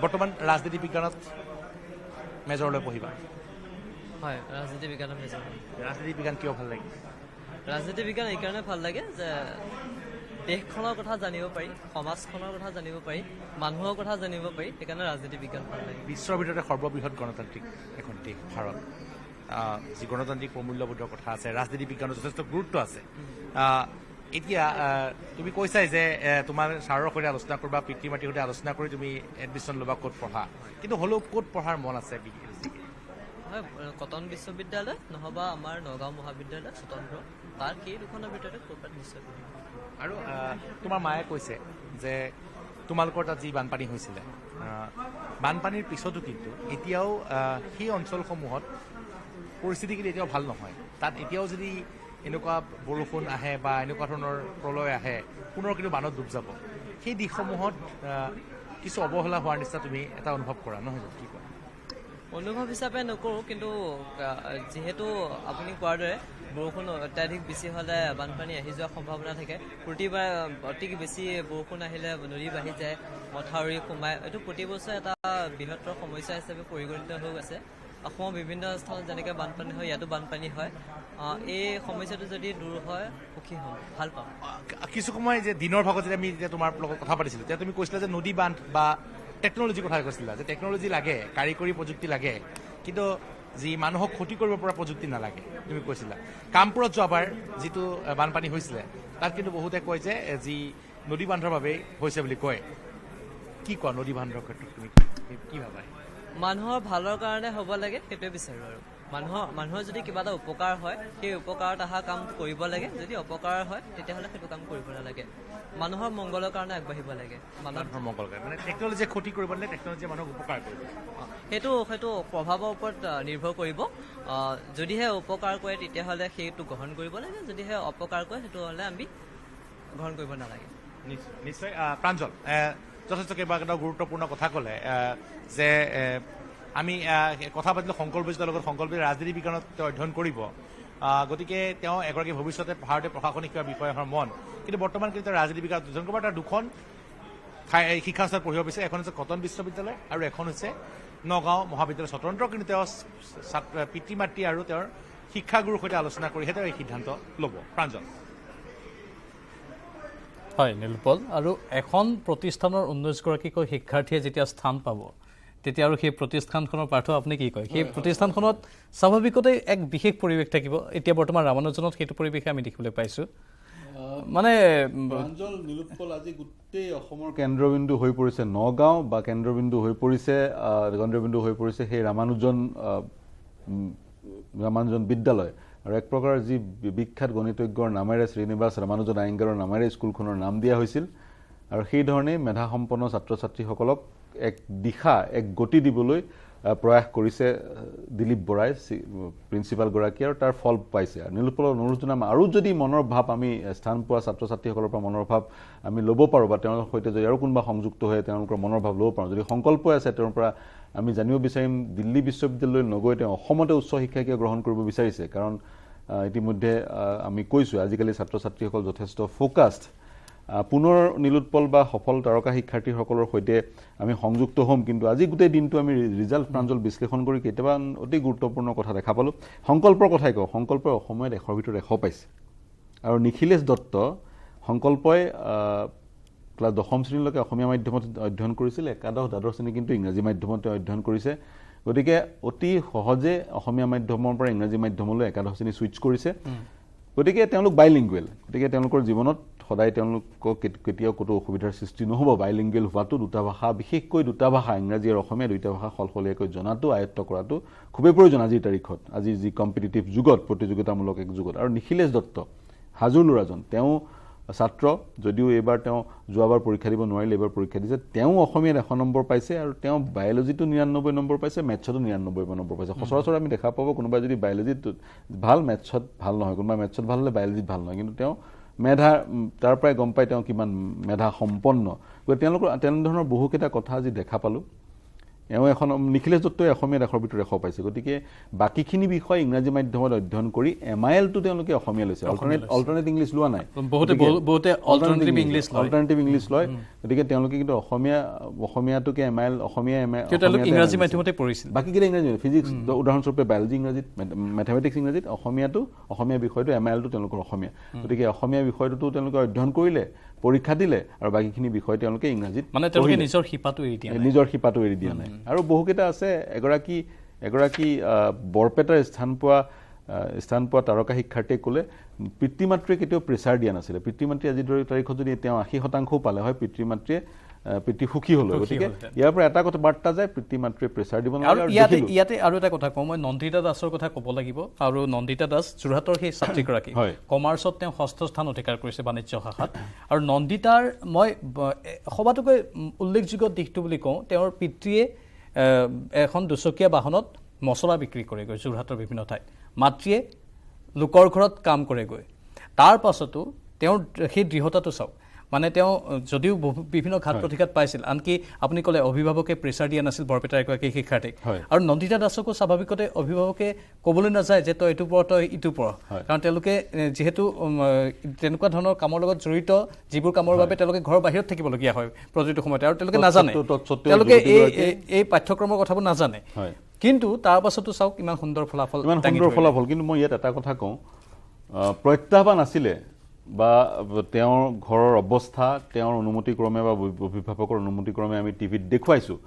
বৰ্তমান ৰাজনীতি বিজ্ঞানত মেজৰলৈ পঢ়িবা? হয়, ৰাজনীতি বিজ্ঞানত মেজৰ। ৰাজনীতি বিজ্ঞান কিয় ভাল লাগে? ৰাজনীতি বিজ্ঞান এইকাৰণে ভাল লাগে যে দেশখনৰ কথা জানিব পাৰি, সমাজখনৰ কথা জানিব পাৰি, মানুহৰ কথা জানিব পাৰি, সেইকাৰণে ৰাজনীতি বিজ্ঞান ভাল লাগে। বিশ্বৰ ভিতৰতে সৰ্ববৃহৎ গণতান্ত্ৰিক এখন দেশ ভাৰত। যি গণতান্ত্ৰিক প্ৰমূল্যবোধৰ কথা আছে, ৰাজনীতি বিজ্ঞানৰ যথেষ্ট গুৰুত্ব আছে। এতিয়া তুমি কৈছাই যে তোমাৰ ছাৰৰ সৈতে আলোচনা কৰিবা, পিতৃ মাতৃৰ সৈতে আলোচনা কৰি তুমি এডমিশ্যন ল'বা, ক'ত পঢ়া, কিন্তু হ'লেও ক'ত পঢ়াৰ মন আছে? হয়, কটন বিশ্ববিদ্যালয় নহবা আমাৰ নগাঁও মহাবিদ্যালয় স্বতন্ত্ৰ, তাৰ সেই দুখনৰ ভিতৰতে ক'ৰবাত নিশ্চয় পঢ়িম। আৰু তোমাৰ মায়ে কৈছে যে তোমালোকৰ তাত যি বানপানী হৈছিলে, বানপানীৰ পিছতো কিন্তু এতিয়াও সেই অঞ্চলসমূহত পৰিস্থিতি কিন্তু এতিয়াও ভাল নহয়। তাত এতিয়াও যদি এনেকুৱা বৰষুণ আহে বা এনেকুৱা ধৰণৰ প্ৰলয় আহে, পুনৰ কিন্তু বানত ডুব যাব। সেই দিশসমূহত কিছু অৱহেলা হোৱাৰ নিচিনা তুমি এটা অনুভৱ কৰা নহয়? কি কোৱা? অনুভৱ হিচাপে নকৰোঁ, কিন্তু যিহেতু আপুনি কোৱাৰ দৰে বৰষুণ অত্যাধিক বেছি হ'লে বানপানী আহি যোৱাৰ সম্ভাৱনা থাকে। প্ৰতিবাৰ অতি বেছি বৰষুণ আহিলে নদী বাঢ়ি যায়, মথাউৰি সোমায়। এইটো প্ৰতি বছৰে এটা বৃহত্তৰ সমস্যা হিচাপে পৰিগণিত হৈ আছে। অসমৰ বিভিন্ন স্থানত যেনেকৈ বানপানী হয়, ইয়াতো বানপানী হয়। এই সমস্যাটো যদি দূৰ হয় সুখী হ'ম, ভাল পাম। কিছু সময় যে দিনৰ ভাগত যেতিয়া আমি যেতিয়া তোমাৰ লগত কথা পাতিছিলোঁ, তেতিয়া তুমি কৈছিলা যে নদী বান্ধ বা টেকন'লজিৰ কথা কৈছিলা, যে টেকন'লজি লাগে, কাৰিকৰী প্ৰযুক্তি লাগে, কিন্তু যি মানুহক ক্ষতি কৰিব পৰা প্ৰযুক্তি নালাগে তুমি কৈছিলা। কামপুৰত যোৱাবাৰ যিটো বানপানী হৈছিলে, তাত কিন্তু বহুতে কয় যে যি নদী বান্ধৰ বাবেই হৈছে বুলি কয়। কি কোৱা নদী বান্ধৰ ক্ষেত্ৰত তুমি কি ভাবা? মানুহৰ ভালৰ কাৰণে হ'ব লাগে, সেইটোৱে বিচাৰোঁ আৰু। মানুহৰ যদি কিবা এটা উপকাৰ হয় সেই উপকাৰত অহা কাম কৰিব লাগে, যদি অপকাৰ হয় তেতিয়াহ'লে সেইটো কাম কৰিব নালাগে। মানুহৰ মংগলৰ কাৰণে আগবাঢ়িব লাগে। মানুহৰ মংগল কৰে মানে টেকন'লজিয়ে ক্ষতি কৰিব নালাগে, টেকন'লজিয়ে মানুহক উপকাৰ কৰিব। সেইটো প্ৰভাৱৰ ওপৰত নিৰ্ভৰ কৰিব। যদিহে উপকাৰ কৰে তেতিয়াহ'লে সেইটো গ্ৰহণ কৰিব লাগে, যদিহে অপকাৰ কৰে সেইটো হ'লে আমি গ্ৰহণ কৰিব নালাগে। নিশ্চয় প্ৰাঞ্জল যথেষ্ট কেইবাটাও গুৰুত্বপূৰ্ণ কথা ক'লে যে আমি কথা পাতিলোঁ শংকৰবৈজৰ লগত। শংকৰবৈজ ৰাজনীতি বিজ্ঞানত তেওঁ অধ্যয়ন কৰিব, গতিকে তেওঁ এগৰাকী ভৱিষ্যতে ভাৰতীয় প্ৰশাসনিক সেৱা বিষয়াৰ মন, কিন্তু বৰ্তমান কিন্তু তেওঁ ৰাজনীতি বিজ্ঞানত অধ্যয়ন কৰিব। তাৰ দুখন শিক্ষানুষ্ঠানত পঢ়িব বিচাৰে, এখন হৈছে কটন বিশ্ববিদ্যালয় আৰু এখন হৈছে নগাঁও মহাবিদ্যালয় স্বতন্ত্ৰ। কিন্তু তেওঁ পিতৃ মাতৃ আৰু তেওঁৰ শিক্ষাগুৰুৰ সৈতে আলোচনা কৰিহে তেওঁ এই সিদ্ধান্ত ল'ব। প্ৰাঞ্জল। হয় নীলোৎপল, আৰু এখন প্ৰতিষ্ঠানৰ 19গৰাকীকৈ শিক্ষাৰ্থীয়ে যেতিয়া স্থান পাব তেতিয়া আৰু সেই প্ৰতিষ্ঠানখনৰ পাৰ্থ আপুনি কি কয়? সেই প্ৰতিষ্ঠানখনত স্বাভাৱিকতে এক বিশেষ পৰিৱেশ থাকিব। এতিয়া বৰ্তমান ৰামানুজনত সেইটো পৰিৱেশে আমি দেখিবলৈ পাইছোঁ। মানে প্ৰাঞ্জল, নীলোৎপল আজি গোটেই অসমৰ কেন্দ্ৰবিন্দু হৈ পৰিছে নগাঁও, বা কেন্দ্ৰবিন্দু হৈ পৰিছে সেই ৰামানুজন বিদ্যালয়। আৰু এক প্ৰকাৰ যি বিখ্যাত গণিতজ্ঞৰ নামেৰে শ্ৰীনিবাস ৰামানুজন আয়েংগাৰৰ নামেৰে স্কুলখনৰ নাম দিয়া হৈছিল, আৰু সেই ধৰণেই মেধাসম্পন্ন ছাত্ৰ ছাত্ৰীসকলক এক দিশা, এক গতি দিবলৈ প্ৰয়াস কৰিছে দিলীপ বৰাই প্ৰিন্সিপালগৰাকীয়ে, আৰু তাৰ ফল পাইছে। নীলোৎপলৰ অনুৰোধ জনাম, আৰু যদি মনৰ ভাৱ আমি স্থান পোৱা ছাত্ৰ ছাত্ৰীসকলৰ পৰা মনৰ ভাৱ আমি ল'ব পাৰোঁ, বা তেওঁলোকৰ সৈতে যদি আৰু কোনোবা সংযুক্ত হৈ তেওঁলোকৰ মনৰ ভাৱ ল'ব পাৰোঁ, যদি সংকল্প আছে তেওঁৰ পৰা আমি জানিব বিচাৰিম দিল্লী বিশ্ববিদ্যালয়লৈ নগৈ তেওঁ অসমতে উচ্চ শিক্ষা কিয় গ্ৰহণ কৰিব বিচাৰিছে। কাৰণ ইতিমধ্যে আমি কৈছোঁ আজিকালি ছাত্ৰ ছাত্ৰীসকল যথেষ্ট ফ'কাছড। পুনৰ নীলোৎপল বা সফল তাৰকা শিক্ষাৰ্থীসকলৰ সৈতে আমি সংযুক্ত হ'ম, কিন্তু আজি গোটেই দিনটো আমি ৰিজাল্ট প্ৰাঞ্জল বিশ্লেষণ কৰি কেতিয়াবা অতি গুৰুত্বপূৰ্ণ কথা দেখা পালোঁ। সংকল্পৰ কথাই কওঁ, সংকল্পই অসমত 100ৰ ভিতৰত 100 পাইছে, আৰু নিখিলেশ দত্ত সংকল্পই ক্লাছ 10ম শ্ৰেণীলৈকে অসমীয়া মাধ্যমত অধ্যয়ন কৰিছিল, একাদশ দ্বাদশ শ্ৰেণী কিন্তু ইংৰাজী মাধ্যমত তেওঁ অধ্যয়ন কৰিছে। গতিকে অতি সহজে অসমীয়া মাধ্যমৰ পৰা ইংৰাজী মাধ্যমলৈ একাদশ শ্ৰেণী ছুইচ কৰিছে। গতিকে তেওঁলোক বাইলিংগুৱেল, গতিকে তেওঁলোকৰ জীৱনত সদায় তেওঁলোকক কেতিয়াও ক'তো অসুবিধাৰ সৃষ্টি নহ'ব। বাইলিংগুৱেল হোৱাটো, দুটা ভাষা, বিশেষকৈ দুটা ভাষা ইংৰাজী আৰু অসমীয়া দুইটা ভাষা সলসলীয়াকৈ জনাটো, আয়ত্ব কৰাটো খুবেই প্ৰয়োজন আজিৰ তাৰিখত, আজিৰ যি কম্পিটিটিভ যুগত, প্ৰতিযোগিতামূলক এক যুগত। আৰু নিখিলেশ দত্ত হাজোৰ ল'ৰাজন, তেওঁ ছাত্ৰ, যদিও এইবাৰ তেওঁ যোৱাবাৰ পৰীক্ষা দিব নোৱাৰিলে, এইবাৰ পৰীক্ষা দিছে। তেওঁ অসমীয়াত 100 নম্বৰ পাইছে, আৰু তেওঁ বায়'লজিটো 99 নম্বৰ পাইছে, মেথছতো 99 নম্বৰ পাইছে। সচৰাচৰ আমি দেখা পাব কোনোবাই যদি বায়'লজিত ভাল, মেথছত ভাল নহয়, কোনোবা মেথছত ভাল হ'লে বায়'লজিত ভাল নহয়, কিন্তু তেওঁ মেধা, তাৰ পৰাই গম পাই তেওঁ কিমান মেধা সম্পন্ন। গতিকে তেওঁলোকৰ তেনেধৰণৰ বহুকেইটা কথা আজি দেখা পালোঁ। নিখিলেশ দত্তই অসমীয়াত 100ৰ ভিতৰত 100 পাইছে। গতিকে বাকীখিনি বিষয় ইংৰাজী মাধ্যমত অধ্যয়ন কৰি MILটো তেওঁলোকে অসমীয়া লৈছে, অল্টাৰনেট ইংলিছ লোৱা নাই, অল্টাৰনেটিভ ইংলিছ লয়। গতিকে তেওঁলোকে কিন্তু অসমীয়াটোকে MIL, ইংৰাজী মাধ্যমতে পঢ়িছিল, বাকীকেইটা ইংৰাজী, ফিজিক্স উদাহৰণস্বৰূপে বায়'লজি ইংৰাজীত, মেথামেটিক্স ইংৰাজীত, অসমীয়া বিষয়টো MILটো তেওঁলোকৰ অসমীয়া। গতিকে অসমীয়া বিষয়টোতো তেওঁলোকে অধ্যয়ন কৰিলে, পৰীক্ষা দিলে, আৰু বাকীখিনি বিষয় তেওঁলোকে ইংৰাজীত, মানে তেওঁলোকে নিজৰ শিপাটো এৰি দিয়া নাই। আৰু বহুকেইটা আছে, এগৰাকী বৰপেটাৰ স্থান পোৱা তাৰকা শিক্ষাৰ্থীয়ে ক'লে পিতৃ মাতৃয়ে কেতিয়াও প্ৰেছাৰ দিয়া নাছিলে। পিতৃ মাতৃ আজিৰ তাৰিখত যদি তেওঁ 80% পালে হয়, পিতৃ সুখী হ'ল। গতিকে ইয়াৰ পৰা এটা কথা বাৰ্তা যায়, পিতৃ মাতৃয়ে প্ৰেছাৰ দিব নালাগে। ইয়াতে আৰু এটা কথা কওঁ, মই নন্দিতা দাসৰ কথা ক'ব লাগিব। আৰু নন্দিতা দাস যোৰহাটৰ সেই ছাত্ৰীগৰাকী, কমাৰ্চত তেওঁ 6ষ্ঠ স্থান অধিকাৰ কৰিছে বাণিজ্য শাখাত। আৰু নন্দিতাৰ মই সবাতোকৈ উল্লেখযোগ্য দিশটো বুলি কওঁ, তেওঁৰ পিতৃয়ে এখন দুচকীয়া বাহনত মছলা বিক্ৰী কৰেগৈ যোৰহাটৰ বিভিন্ন ঠাইত, মাতৃয়ে লোকৰ ঘৰত কাম কৰেগৈ। তাৰ পাছতো তেওঁৰ সেই দৃঢ়তাটো চাওক, মানে তেওঁ যদিও বিভিন্ন ঘাত প্ৰতিঘাত পাইছিল, আনকি আপুনি ক'লে অভিভাৱকে প্ৰেছাৰ দিয়া নাছিল বৰপেটাৰ এগৰাকী শিক্ষাৰ্থীক। আৰু নন্দিতা দাসকো স্বাভাৱিকতে অভিভাৱকে ক'বলৈ নাযায় যে তই এইটো পঢ়, তই ইটো পঢ়, কাৰণ তেওঁলোকে যিহেতু তেনেকুৱা ধৰণৰ কামৰ লগত জড়িত, যিবোৰ কামৰ বাবে তেওঁলোকে ঘৰৰ বাহিৰত থাকিবলগীয়া হয় প্ৰতিটো সময়তে, আৰু তেওঁলোকে নাজানে, তেওঁলোকে এই পাঠ্যক্ৰমৰ কথাবোৰ নাজানে। কিন্তু তাৰ পাছতো চাওক ইমান সুন্দৰ ফলাফল। কিন্তু মই ইয়াত এটা কথা কওঁ, প্ৰত্যাহ্বান আছিলে, বা তেওঁৰ ঘৰৰ অৱস্থা তেওঁৰ অনুমতিক্ৰমে বা অভিভাৱকৰ অনুমতিক্ৰমে আমি টিভিত দেখুৱাইছোঁ,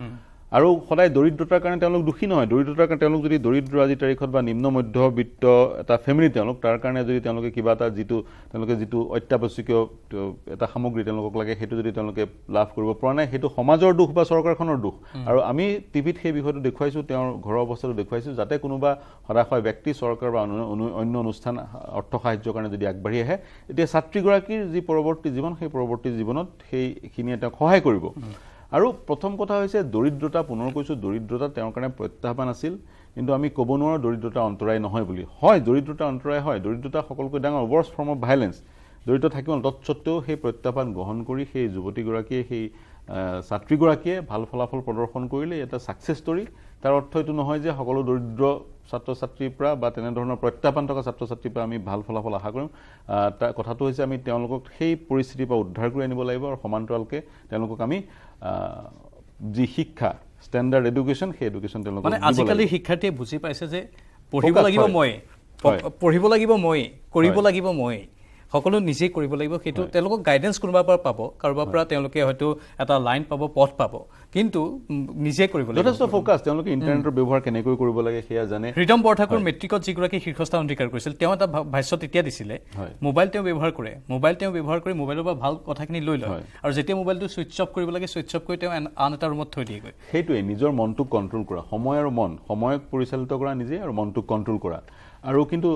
আৰু সদায় দৰিদ্ৰতাৰ কাৰণে তেওঁলোক দুখী নহয় দৰিদ্ৰতাৰ কাৰণে তেওঁলোক যদি দৰিদ্ৰ আজি তাৰিখত বা নিম্ন মধ্যবিত্ত এটা ফেমিলি তেওঁলোক তাৰ কাৰণে যদি তেওঁলোকে কিবা এটা যিটো অত্যাৱশ্যকীয় এটা সামগ্ৰী তেওঁলোকক লাগে সেইটো যদি তেওঁলোকে লাভ কৰিব পৰা নাই সেইটো সমাজৰ দুখ বা চৰকাৰখনৰ দুখ আৰু আমি টিভিত সেই বিষয়টো দেখুৱাইছোঁ তেওঁৰ ঘৰৰ অৱস্থাটো দেখুৱাইছোঁ যাতে কোনোবা হতাশয় ব্যক্তি চৰকাৰ বা অন্য অনুষ্ঠান অৰ্থ সাহায্যৰ কাৰণে যদি আগবাঢ়ি আহে এতিয়া ছাত্ৰীগৰাকীৰ যি পৰৱৰ্তী জীৱন সেই পৰৱৰ্তী জীৱনত সেইখিনিয়ে তেওঁক সহায় কৰিব আৰু প্ৰথম কথা হৈছে দৰিদ্ৰতা পুনৰ কৈছোঁ দৰিদ্ৰতা তেওঁৰ কাৰণে প্ৰত্যাহ্বান আছিল কিন্তু আমি ক'ব নোৱাৰোঁ দৰিদ্ৰতা অন্তৰায় নহয় বুলি হয় দৰিদ্ৰতা অন্তৰায় হয় দৰিদ্ৰতা সকলোকৈ ডাঙৰ ৱৰ্ষ্ট ফৰ্ম অফ ভাইলেঞ্চ দৰিদ্ৰ থাকিব তৎসত্ত্বেও সেই প্ৰত্যাহ্বান গ্ৰহণ কৰি সেই যুৱতীগৰাকীয়ে সেই ছাত্ৰীগৰাকীয়ে ভাল ফলাফল প্ৰদৰ্শন কৰিলে এটা ছাকচেছ ষ্টৰী তাৰ অৰ্থ এইটো নহয় যে সকলো দৰিদ্ৰ ছাত্ৰ ছাত্ৰীৰ পৰা বা তেনেধৰণৰ প্ৰত্যাহ্বান থকা ছাত্ৰ ছাত্ৰীৰ পৰা আমি ভাল ফলাফল আশা কৰিম তাৰ কথাটো হৈছে আমি তেওঁলোকক সেই পৰিস্থিতিৰ পৰা উদ্ধাৰ কৰি আনিব লাগিব আৰু সমান্তৰালকৈ তেওঁলোকক আমি যি শিক্ষা ষ্টেণ্ডাৰ্ড এডুকেশ্যন সেই এডুকেশ্যন তেওঁলোকক মানে আজিকালি শিক্ষাৰ্থীয়ে বুজি পাইছে যে পঢ়িব লাগিব মই কৰিব লাগিব মই সকলো নিজেই কৰিব লাগিব সেইটো তেওঁলোকক গাইডেন্স কোনোবাৰ পৰা পাব কাৰোবাৰ পৰা তেওঁলোকে হয়তো এটা লাইন পাব পথ পাব কিন্তু নিজে কৰিব লাগিব যথেষ্ট ফ'কাছ তেওঁলোকে ইণ্টাৰনেটৰ ব্যৱহাৰ কেনেকৈ কৰিব লাগে সেয়া জানে হৃদম বৰঠাকুৰ মেট্ৰিকত যিগৰাকী শীৰ্ষস্থান অধিকাৰ কৰিছিল তেওঁ এটা ভাষ্য তেতিয়া দিছিলে মোবাইল তেওঁ ব্যৱহাৰ কৰি মোবাইলৰ পৰা ভাল কথাখিনি লৈ লয় আৰু যেতিয়া মোবাইলটো ছুইচ অফ কৰিব লাগে ছুইচ অফ কৰি তেওঁ আন এটা ৰুমত থৈ দিয়েগৈ সেইটোৱে নিজৰ মনটোক কণ্ট্ৰল কৰা সময় আৰু মন সময়ক পৰিচালিত কৰা নিজে আৰু মনটোক কণ্ট্ৰল কৰা আৰু কিন্তু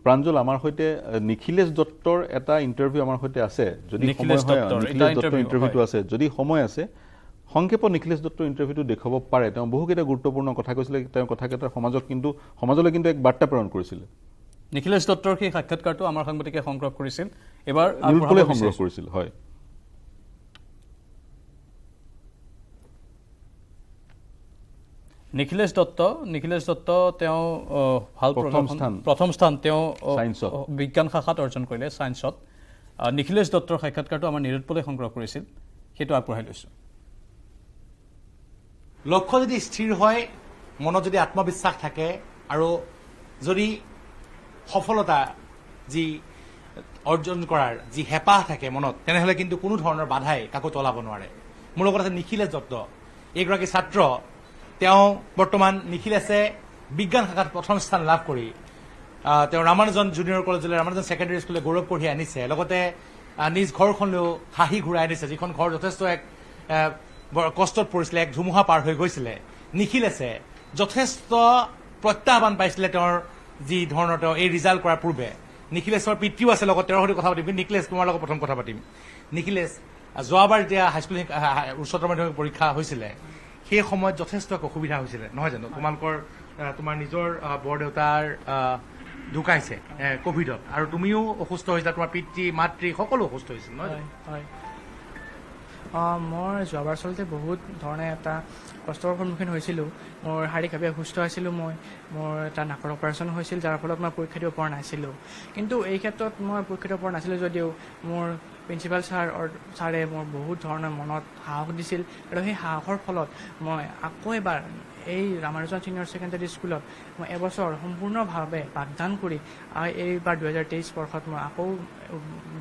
প্ৰাঞ্জল আমাৰ সৈতে নিখিলেশ দত্তৰ এটা ইণ্টাৰভিউ আমাৰ সৈতে আছে যদি নিখিলেশ দত্তৰ ইণ্টাৰভিউটো আছে যদি সময় আছে সংক্ষেপত নিখিলেশ দত্তৰ ইণ্টাৰভিউটো দেখুৱাব পাৰে তেওঁ বহুকেইটা গুৰুত্বপূৰ্ণ কথা কৈছিলে তেওঁ কথাকেইটা সমাজলৈ কিন্তু এক বাৰ্তা প্ৰেৰণ কৰিছিলে নিখিলেশ দত্তৰ সেই সাক্ষাৎকাৰটো আমাৰ সাংবাদিকে সংগ্ৰহ কৰিছিল এবাৰ সংগ্ৰহ কৰিছিল হয় নিখিলেশ দত্ত তেওঁ ভাল প্ৰথম স্থান তেওঁ বিজ্ঞান শাখাত অৰ্জন কৰিলে ছায়েন্সত নিখিলেশ দত্তৰ সাক্ষাৎকাৰটো আমাৰ নিৰুৎপলে সংগ্ৰহ কৰিছিল সেইটো আগবঢ়াই লৈছোঁ লক্ষ্য যদি স্থিৰ হয় মনত যদি আত্মবিশ্বাস থাকে আৰু যদি সফলতা যি অৰ্জন কৰাৰ যি হেঁপাহ থাকে মনত তেনেহ'লে কিন্তু কোনো ধৰণৰ বাধাই কাকো তলাব নোৱাৰে মোৰ লগত আছে নিখিলেশ দত্ত এইগৰাকী ছাত্ৰ তেওঁ বৰ্তমান নিখিলেশে বিজ্ঞান শাখাত প্ৰথম স্থান লাভ কৰি তেওঁ ৰামানুজন জুনিয়ৰ কলেজলৈ ৰামানুজন ছেকেণ্ডেৰী স্কুললৈ গৌৰৱ কঢ়িয়াই আনিছে লগতে নিজ ঘৰখনলৈও হাঁহি ঘূৰাই আনিছে যিখন ঘৰ যথেষ্ট এক কষ্টত পৰিছিলে এক ধুমুহা পাৰ হৈ গৈছিলে নিখিলেশে যথেষ্ট প্ৰত্যাহ্বান পাইছিলে তেওঁৰ যি ধৰণৰ তেওঁ এই ৰিজাল্ট কৰাৰ পূৰ্বে নিখিলেশৰ পিতৃও আছে লগত তেওঁৰ সৈতে কথা পাতিম নিখিলেশ তোমাৰ লগত প্ৰথম কথা পাতিম নিখিলেশ যোৱাবাৰ যেতিয়া হাইস্কুল উচ্চতৰ মাধ্যমিক পৰীক্ষা হৈছিলে সেই সময়ত যথেষ্ট অসুবিধা হৈছিলে নহয় জানো তোমাৰ নিজৰ বৰদেউতাৰ ঢুকাইছে কভিডত আৰু তুমিও অসুস্থ হৈছিলা তোমাৰ পিতৃ মাতৃ সকলো অসুস্থ হৈছিল নহয় মই যোৱাবাৰ আচলতে বহুত ধৰণে এটা কষ্টৰ সন্মুখীন হৈছিলোঁ মোৰ শাৰীৰিকভাৱে অসুস্থ আছিলোঁ মোৰ এটা নাকৰ অপাৰেশ্যন হৈছিল যাৰ ফলত মই পৰীক্ষা দিব পৰা নাছিলোঁ কিন্তু এই ক্ষেত্ৰত মই পৰীক্ষা দিব পৰা নাছিলোঁ যদিও মোৰ প্ৰিন্সিপাল ছাৰে মোৰ বহুত ধৰণৰ মনত সাহস দিছিল আৰু সেই সাহসৰ ফলত মই আকৌ এবাৰ এই ৰামানুজন ছিনিয়ৰ ছেকেণ্ডেৰী স্কুলত মই এবছৰ সম্পূৰ্ণভাৱে পাঠদান কৰি এইবাৰ 2023 বৰ্ষত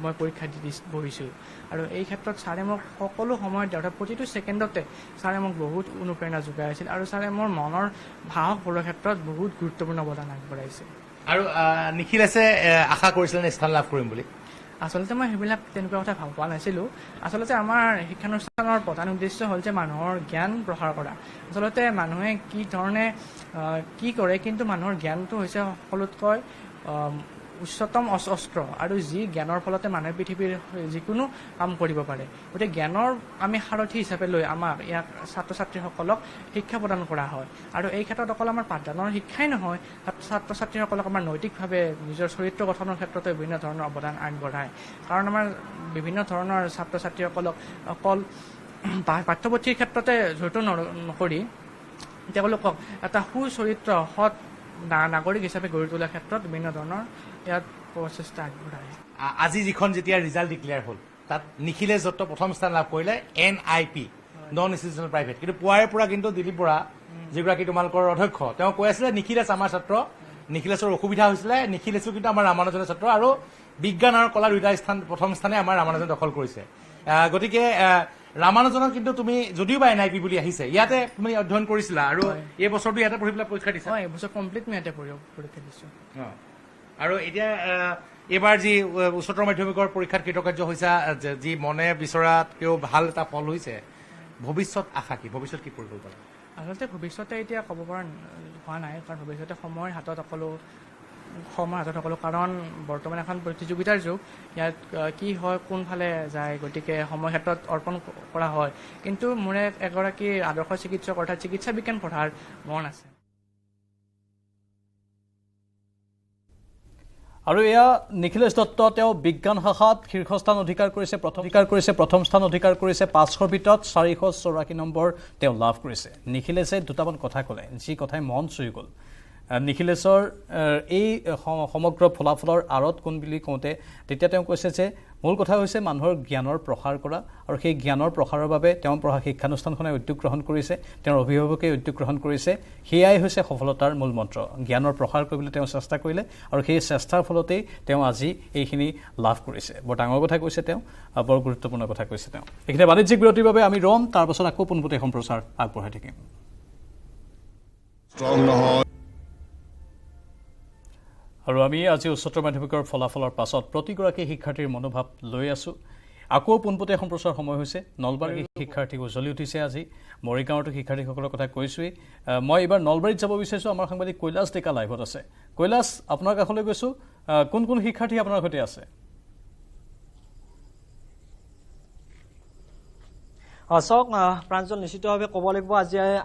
মই পৰীক্ষা দি বহিছোঁ আৰু এই ক্ষেত্ৰত ছাৰে মোক সকলো সময়ত অৰ্থাৎ প্ৰতিটো ছেকেণ্ডতে ছাৰে মোক বহুত অনুপ্ৰেৰণা যোগাই আছিল আৰু ছাৰে মোৰ মনৰ সাহস বঢ়োৱাৰ ক্ষেত্ৰত বহুত গুৰুত্বপূৰ্ণ অৱদান আগবঢ়াইছে আৰু নিখিলেশে আশা কৰিছিলে নে স্থান লাভ কৰিম বুলি আচলতে মই সেইবিলাক তেনেকুৱা কথা ভাল পোৱা নাছিলোঁ আচলতে আমাৰ শিক্ষানুষ্ঠানৰ প্ৰধান উদ্দেশ্য হ'ল যে মানুহৰ জ্ঞান প্ৰসাৰ কৰা আচলতে মানুহে কি ধৰণে কি কৰে কিন্তু মানুহৰ জ্ঞানটো হৈছে সকলোতকৈ উচ্চতম অস্ত্ৰ আৰু যি জ্ঞানৰ ফলতে মানুহে পৃথিৱীৰ যিকোনো কাম কৰিব পাৰে গতিকে জ্ঞানৰ আমি সাৰথি হিচাপে লৈ আমাক ইয়াক ছাত্ৰ ছাত্ৰীসকলক শিক্ষা প্ৰদান কৰা হয় আৰু এই ক্ষেত্ৰত অকল আমাৰ পাঠদানৰ শিক্ষাই নহয় ছাত্ৰ ছাত্ৰীসকলক আমাৰ নৈতিকভাৱে নিজৰ চৰিত্ৰ গঠনৰ ক্ষেত্ৰতে বিভিন্ন ধৰণৰ অৱদান আগবঢ়ায় কাৰণ আমাৰ বিভিন্ন ধৰণৰ ছাত্ৰ ছাত্ৰীসকলক অকল পাঠ্যপুথিৰ ক্ষেত্ৰতে জড়িত নকৰি তেওঁলোকক এটা সুচৰিত্ৰ সৎ নাগৰিক হিচাপে গঢ়ি তোলাৰ ক্ষেত্ৰত বিভিন্ন ধৰণৰ ইয়াত প্ৰচেষ্টা আগবঢ়ায় আজি যিখন যেতিয়া ৰিজাল্ট ডিক্লেয়াৰ হ'ল তাত নিখিলেশ দত্ত প্ৰথম স্থান লাভ কৰিলে NIP নন ইনষ্টিটিউচনেল প্ৰাইভেট কিন্তু পুৱাৰে পৰা কিন্তু দিলীপ বৰা যিগৰাকী তোমালোকৰ অধ্যক্ষ তেওঁ কৈ আছিলে নিখিলেশ আমাৰ ছাত্ৰ নিখিলেশৰ অসুবিধা হৈছিলে নিখিলেশো কিন্তু আমাৰ ৰামানুজনৰ ছাত্ৰ আৰু বিজ্ঞান আৰু কলা দুয়োটা প্ৰথম স্থানে আমাৰ ৰামানুজনে দখল কৰিছে গতিকে ৰামানুজনত কিন্তু তুমি যদিও বা NIP বুলি আহিছে ইয়াতে তুমি অধ্যয়ন কৰিছিলা আৰু এই বছৰটো ইয়াতে পঢ়ি পেলাই পৰীক্ষা দিছা হয় এইবছৰ কমপ্লিট মই ইয়াতে পৰীক্ষা দিছোঁ আৰু এতিয়া এইবাৰ যি উচ্চতৰ মাধ্যমিকৰ পৰীক্ষাত কৃতকাৰ্য হৈছা যি মনে বিচৰাতকৈও ভাল এটা ফল হৈছে ভৱিষ্যত আশা কি ভৱিষ্যত কি পৰিকল্পনা আচলতে ভৱিষ্যতে এতিয়া ক'ব পৰা হোৱা নাই কাৰণ ভৱিষ্যতে সময়ৰ হাতত সকলো কাৰণ বৰ্তমান এখন প্ৰতিযোগিতাৰ যুগ ইয়াত কি হয় কোনফালে যায় গতিকে সময় ক্ষেত্ৰত অৰ্পণ কৰা হয় কিন্তু মোৰ এগৰাকী আদৰ্শ চিকিৎসক অৰ্থাৎ চিকিৎসা বিজ্ঞান পঢ়াৰ মন আছে আৰু এয়া নিখিলেশ দত্ত তেওঁ বিজ্ঞান শাখাত শীৰ্ষস্থান অধিকাৰ কৰিছে প্ৰথম স্থান অধিকাৰ কৰিছে 500ৰ ভিতৰত 484 নম্বৰ তেওঁ লাভ কৰিছে নিখিলেশে দুটামান কথা ক'লে যি কথাই মন চুই গ'ল নিখিলেশৰ এই সমগ্ৰ ফলাফলৰ আঁৰত কোন বুলি কওঁতে তেতিয়া তেওঁ কৈছে যে মূল কথা হৈছে মানুহৰ জ্ঞানৰ প্ৰসাৰ কৰা আৰু সেই জ্ঞানৰ প্ৰসাৰৰ বাবে তেওঁ পঢ়া শিক্ষানুষ্ঠানখনে উদ্যোগ গ্ৰহণ কৰিছে তেওঁৰ অভিভাৱকে উদ্যোগ গ্ৰহণ কৰিছে সেয়াই হৈছে সফলতাৰ মূল মন্ত্ৰ জ্ঞানৰ প্ৰসাৰ কৰিবলৈ তেওঁ চেষ্টা কৰিলে আৰু সেই চেষ্টাৰ ফলতেই তেওঁ আজি এইখিনি লাভ কৰিছে বৰ ডাঙৰ কথা কৈছে তেওঁ বৰ গুৰুত্বপূৰ্ণ কথা কৈছে তেওঁ এইখিনি বাণিজ্যিক বিৰতিৰ বাবে আমি ৰম তাৰ পাছত আকৌ পোনপটীয়া সম্প্ৰচাৰ আগবঢ়াই থাকিম আৰু আমি আজি উচ্চতৰ মাধ্যমিকৰ ফলাফলৰ পাছত প্ৰতিগৰাকী শিক্ষাৰ্থীৰ মনোভাৱ লৈ আছোঁ আকৌ পোনপটীয়া সম্প্ৰচাৰ সময় হৈছে নলবাৰীৰ শিক্ষাৰ্থী উজ্বলি উঠিছে আজি মৰিগাঁৱতো শিক্ষাৰ্থীসকলৰ কথা কৈছোঁৱেই মই এইবাৰ নলবাৰীত যাব বিচাৰিছোঁ আমাৰ সাংবাদিক কৈলাশ ডেকা লাইভত আছে কৈলাশ আপোনাৰ কাষলৈ গৈছোঁ কোন কোন শিক্ষাৰ্থী আপোনাৰ সৈতে আছে চাওক প্ৰাঞ্জল নিশ্চিতভাৱে ক'ব লাগিব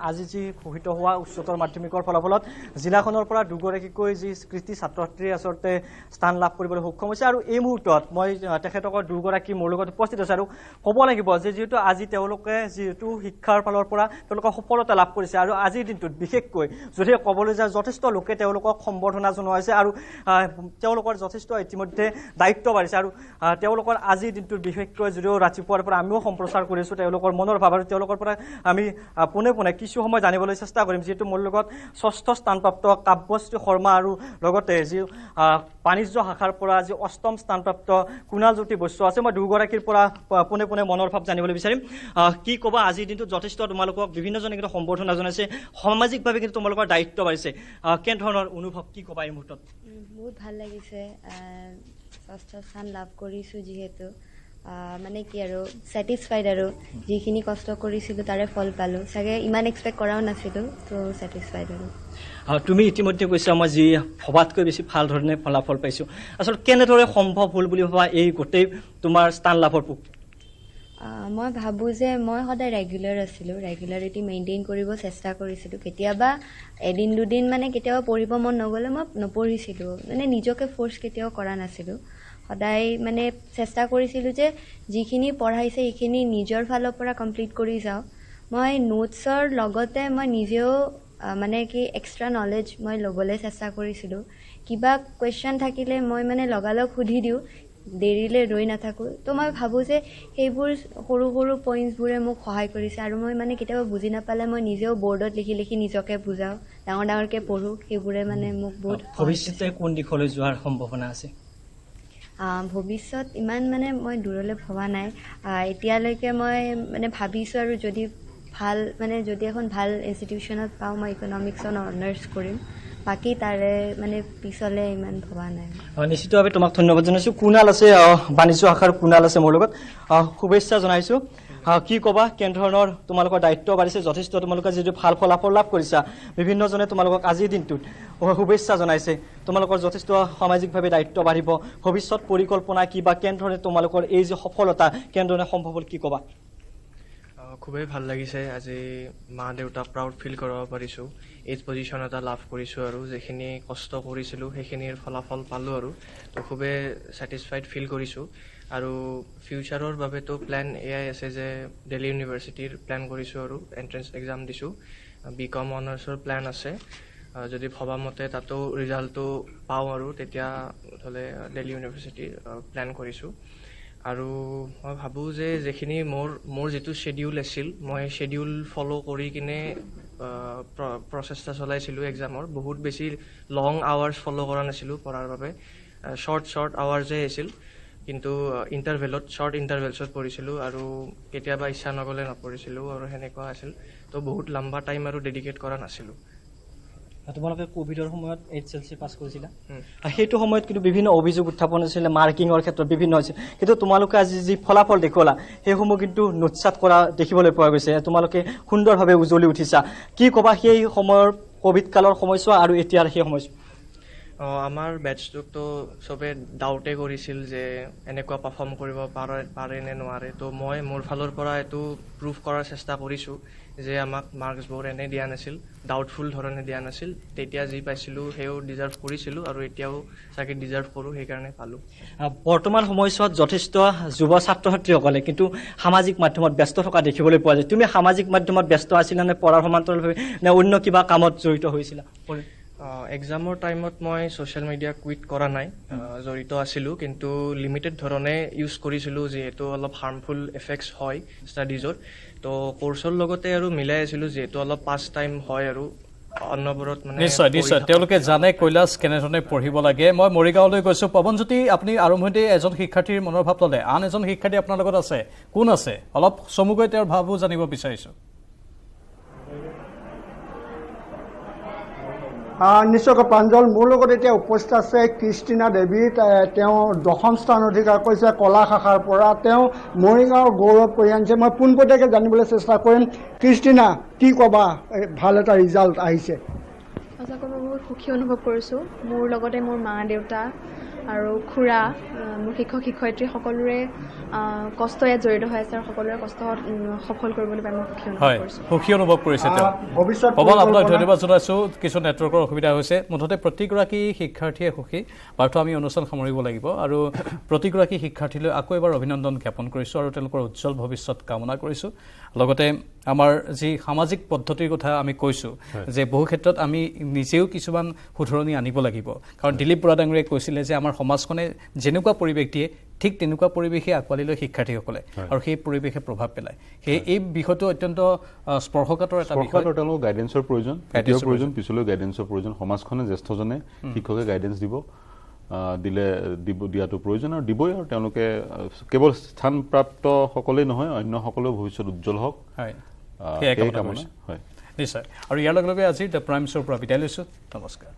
আজি যি ঘোষিত হোৱা উচ্চতৰ মাধ্যমিকৰ ফলাফলত জিলাখনৰ পৰা দুগৰাকীকৈ যি কৃতি ছাত্ৰ ছাত্ৰী আচলতে স্থান লাভ কৰিবলৈ সক্ষম হৈছে আৰু এই মুহূৰ্তত মই তেখেতকৰ দুগৰাকী মোৰ লগত উপস্থিত আছে আৰু ক'ব লাগিব যে যিহেতু আজি তেওঁলোকে যিহেতু শিক্ষাৰ ফালৰ পৰা তেওঁলোকে সফলতা লাভ কৰিছে আৰু আজিৰ দিনটোত বিশেষকৈ যদি ক'বলৈ যায় যথেষ্ট লোকে তেওঁলোকক সম্বৰ্ধনা জনোৱা হৈছে আৰু তেওঁলোকৰ যথেষ্ট ইতিমধ্যে দায়িত্ব বাঢ়িছে আৰু তেওঁলোকৰ আজিৰ দিনটোত বিশেষকৈ যদিও ৰাতিপুৱাৰ পৰা আমিও সম্প্ৰচাৰ কৰিছোঁ তেওঁলোকৰ মনৰ ভাৱ আৰু তেওঁলোকৰ পৰা আমি পোনে পোনে কিছু সময় জানিবলৈ চেষ্টা কৰিম যিহেতু মোৰ লগত 6ষ্ঠ স্থানপ্ৰাপ্ত কাব্যশ্ৰী শৰ্মা আৰু লগতে যি বাণিজ্য শাখাৰ পৰা যি 8ম স্থানপ্ৰাপ্ত কুণালজ্যোতি বৈশ্য আছে মই দুগৰাকীৰ পৰা পোনে পোনে মনৰ ভাৱ জানিবলৈ বিচাৰিম কি ক'বা আজিৰ দিনটোত যথেষ্ট তোমালোকক বিভিন্নজনে কিন্তু সম্বৰ্ধনা জনাইছে সামাজিকভাৱে কিন্তু তোমালোকৰ দায়িত্ব বাঢ়িছে কেনেধৰণৰ অনুভৱ কি ক'বা এই মুহূৰ্তত বহুত ভাল লাগিছে 6ষ্ঠ স্থান লাভ কৰিছোঁ যিহেতু মানে কি আৰু ছেটিছফাইড আৰু যিখিনি কষ্ট কৰিছিলোঁ তাৰে ফল পালোঁ চাগে ইমান এক্সপেক্ট কৰাও নাছিলোঁ তো ছেটিছফাইড আৰু তুমি ইতিমধ্যে কৈছা মই যি ভবাতকৈ বেছি ভাল ধৰণে ফলাফল পাইছোঁ আচলতে কেনেদৰে সম্ভৱ হ'ল বুলি ভাবা এই গোটেই তোমাৰ স্থান লাভৰ মই ভাবোঁ যে মই সদায় ৰেগুলাৰ আছিলোঁ ৰেগুলাৰিটি মেইনটেইন কৰিব চেষ্টা কৰিছিলোঁ কেতিয়াবা এদিন দুদিন মানে কেতিয়াবা পঢ়িব মন নগ'লে মই নপঢ়িছিলোঁ মানে নিজকে ফ'ৰ্চ কেতিয়াও কৰা নাছিলোঁ সদায় মানে চেষ্টা কৰিছিলোঁ যে যিখিনি পঢ়াইছে সেইখিনি নিজৰ ফালৰ পৰা কমপ্লিট কৰি যাওঁ মই নোটছৰ লগতে মই নিজেও মানে কি এক্সট্ৰা নলেজ মই ল'বলৈ চেষ্টা কৰিছিলোঁ কিবা কুৱেশ্যন থাকিলে মই মানে লগালগ সুধি দিওঁ দেৰিলৈ ৰৈ নাথাকোঁ তো মই ভাবোঁ যে সেইবোৰ সৰু সৰু পইণ্টছবোৰে মোক সহায় কৰিছে আৰু মই মানে কেতিয়াবা বুজি নাপালে মই নিজেও বৰ্ডত লিখি লিখি নিজকে বুজাওঁ ডাঙৰকৈ পঢ়োঁ সেইবোৰে মানে মোক বহুত ভৱিষ্যতে কোন দিশলৈ যোৱাৰ সম্ভাৱনা আছে ভৱিষ্যত ইমান মানে মই দূৰলৈ ভবা নাই এতিয়ালৈকে মই মানে ভাবিছোঁ আৰু যদি ভাল মানে যদি এখন ভাল ইনষ্টিটিউশ্যনত পাওঁ মই ইকনমিক্সত অনাৰ্ছ কৰিম বাকী তাৰে মানে পিছলৈ ইমান ভবা নাই নিশ্চিতভাৱে তোমাক ধন্যবাদ জনাইছোঁ কুণাল আছে বাণিজ্য শাখাৰ কুণাল আছে মোৰ লগত শুভেচ্ছা জনাইছোঁ কি ক'বা কেনেধৰণৰ তোমালোকৰ দায়িত্ব বাঢ়িছে যথেষ্ট তোমালোকে যিটো ভাল ফলাফল লাভ কৰিছা বিভিন্নজনে তোমালোকক আজিৰ দিনটোত শুভেচ্ছা জনাইছে তোমালোকৰ যথেষ্ট সামাজিকভাৱে দায়িত্ব বাঢ়িব ভৱিষ্যত পৰিকল্পনা কি বা কেনেধৰণে তোমালোকৰ এই যে সফলতা কেনেধৰণে সম্ভৱ হ'ল কি ক'বা খুবেই ভাল লাগিছে আজি মা দেউতাক প্ৰাউড ফিল কৰিব পাৰিছোঁ এই পজিশ্যন এটা লাভ কৰিছোঁ আৰু যিখিনি কষ্ট কৰিছিলোঁ সেইখিনিৰ ফলাফল পালোঁ আৰু তো খুবেই ছেটিছফাইড ফিল কৰিছোঁ আৰু ফিউচাৰৰ বাবেতো প্লেন এয়াই আছে যে দিল্লী ইউনিভাৰ্চিটিৰ প্লেন কৰিছোঁ আৰু এণ্ট্ৰেঞ্চ এক্সাম দিছোঁ BCom অনাৰ্ছৰ প্লেন আছে যদি ভবামতে তাতো ৰিজাল্টটো পাওঁ আৰু তেতিয়া হ'লে দিল্লী ইউনিভাৰ্চিটিৰ প্লেন কৰিছোঁ আৰু মই ভাবোঁ যে যিখিনি মোৰ যিটো শ্বেডিউল আছিল মই শ্বেডিউল ফ'ল' কৰি কিনে প্ৰচেষ্টা চলাইছিলোঁ এক্সামৰ বহুত বেছি লং আৱাৰ্ছ ফ'ল' কৰা নাছিলোঁ পঢ়াৰ বাবে শ্বৰ্ট আৱাৰ্ছহে আছিল কিন্তু ইণ্টাৰভেলত শ্বৰ্ট ইণ্টাৰভেলছত পঢ়িছিলোঁ আৰু কেতিয়াবা ইচ্ছা নগ'লে নপঢ়িছিলোঁ আৰু সেনেকুৱা আছিল তো বহুত লম্বা টাইম আৰু ডেডিকেট কৰা নাছিলোঁ। তোমালোকে কোভিডৰ সময়ত HSLC পাছ কৰিছিলা, সেইটো সময়ত কিন্তু বিভিন্ন অভিযোগ উত্থাপন হৈছিলে, মাৰ্কিঙৰ ক্ষেত্ৰত বিভিন্ন হৈছিল, কিন্তু তোমালোকে আজি যি ফলাফল দেখুৱালা সেইসমূহ কিন্তু নুৎসাত কৰা দেখিবলৈ পোৱা গৈছে। তোমালোকে সুন্দৰভাৱে উজ্বলি উঠিছা। কি ক'বা সেই সময়ৰ কোভিড কালৰ সময়ছোৱা আৰু এতিয়াৰ সেই সময়ছোৱা? আমাৰ বেটছটোকতো চবে ডাউটে কৰিছিল যে এনেকুৱা পাৰফৰ্ম কৰিব পাৰে নে নোৱাৰে। তো মই মোৰ ফালৰ পৰা এইটো প্ৰুভ কৰাৰ চেষ্টা কৰিছোঁ যে আমাক মাৰ্কছবোৰ এনে দিয়া নাছিল, ডাউটফুল ধৰণে দিয়া নাছিল। তেতিয়া যি পাইছিলোঁ সেয়াও ডিজাৰ্ভ কৰিছিলোঁ আৰু এতিয়াও চাগে ডিজাৰ্ভ কৰোঁ, সেইকাৰণে পালোঁ। বৰ্তমান সময়ছোৱাত যথেষ্ট যুৱ ছাত্ৰ ছাত্ৰীসকলে কিন্তু সামাজিক মাধ্যমত ব্যস্ত থকা দেখিবলৈ পোৱা যায়। তুমি সামাজিক মাধ্যমত ব্যস্ত আছিলা নে পঢ়াৰ সমান্তৰালভাৱে নে অন্য কিবা কামত জড়িত হৈছিলা? এক্সামৰ টাইমত মই ছ'চিয়েল মিডিয়া কুইট কৰা নাই, জড়িত আছিলোঁ, কিন্তু লিমিটেড ধৰণে ইউজ কৰিছিলোঁ যিহেতু অলপ হাৰ্মফুল এফেক্টছ হয় ষ্টাডিজত। তো কোৰ্চৰ লগতে আৰু মিলাই আছিলোঁ যিহেতু অলপ পাছ টাইম হয় আৰু অন্যবোৰত মানে নিশ্চয় নিশ্চয় তেওঁলোকে জানে কৈলাশ কেনেধৰণে পঢ়িব লাগে। মই মৰিগাঁৱলৈ গৈছোঁ। পৱনজ্যোতি, আপুনি আৰম্ভণিতে এজন শিক্ষাৰ্থীৰ মনৰ ভাৱ ল'লে, আন এজন শিক্ষাৰ্থী আপোনাৰ লগত আছে, কোন আছে? অলপ চমুকৈ তেওঁৰ ভাৱো জানিব বিচাৰিছোঁ। নিশ্চয়কৈ প্ৰাঞ্জল, মোৰ লগত এতিয়া উপস্থিত আছে ক্ৰিষ্টিনা দেৱী। তেওঁ 10ম স্থান অধিকাৰ কৰিছে কলা শাখাৰ পৰা। তেওঁ মৰিগাঁৱৰ গৌৰৱ কৰি আনিছে। মই পোনপটীয়াকৈ জানিবলৈ চেষ্টা কৰিম, ক্ৰিষ্টিনা কি ক'বা, ভাল এটা ৰিজাল্ট আহিছে? সঁচাকৈ মই বহুত সুখী অনুভৱ কৰিছোঁ। মোৰ লগতে মোৰ মা দেউতা আৰু খুৰা, মোৰ শিক্ষক শিক্ষয়িত্ৰী সকলোৰে কষ্ট ইয়াত জড়িত হৈ আছে আৰু সকলোৰে কষ্ট সফল কৰিবলৈ পাই মই সুখী অনুভৱ কৰিছে তেওঁ। পৱন, আপোনাক ধন্যবাদ জনাইছোঁ। কিছু নেটৱৰ্কৰ অসুবিধা হৈছে। মুঠতে প্ৰতিগৰাকী শিক্ষাৰ্থীয়ে সুখী। বাৰ্থ আমি অনুষ্ঠান সামৰিব লাগিব আৰু প্ৰতিগৰাকী শিক্ষাৰ্থীলৈ আকৌ এবাৰ অভিনন্দন জ্ঞাপন কৰিছোঁ আৰু তেওঁলোকৰ উজ্জ্বল ভৱিষ্যত কামনা কৰিছোঁ। লগতে আমাৰ যি সামাজিক পদ্ধতিৰ কথা আমি কৈছোঁ যে বহু ক্ষেত্ৰত আমি নিজেও কিছুমান শুধৰণি আনিব লাগিব। কাৰণ দিলীপ বৰা ডাঙৰীয়াই কৈছিলে যে আমাৰ সমাজখনে যেনেকুৱা পৰিৱেশ দিয়ে ঠিক তেনেকুৱা পৰিৱেশে আঁকোৱালি লয় শিক্ষাৰ্থীসকলে আৰু সেই পৰিৱেশে প্ৰভাৱ পেলায়। সেই এই বিষয়টো অত্যন্ত স্পৰ্শকাতৰ এটা বিষয়। তেওঁলোকৰ গাইডেন্সৰ প্ৰয়োজন, পিছলৈ গাইডেন্সৰ প্ৰয়োজন। সমাজখনে জ্যেষ্ঠজনে শিক্ষকে গাইডেন্স দিয়াটো প্ৰয়োজন আৰু দিবই। আৰু তেওঁলোকে কেৱল স্থানপ্ৰাপ্ত সকলেই নহয়, অন্য সকলেও ভৱিষ্যত উজ্জ্বল হওক, নিশ্চয়। আৰু ইয়াৰ লগে লগে আজি দ্য প্ৰাইমছৰ পৰা বিদায় লৈছোঁ। নমস্কাৰ।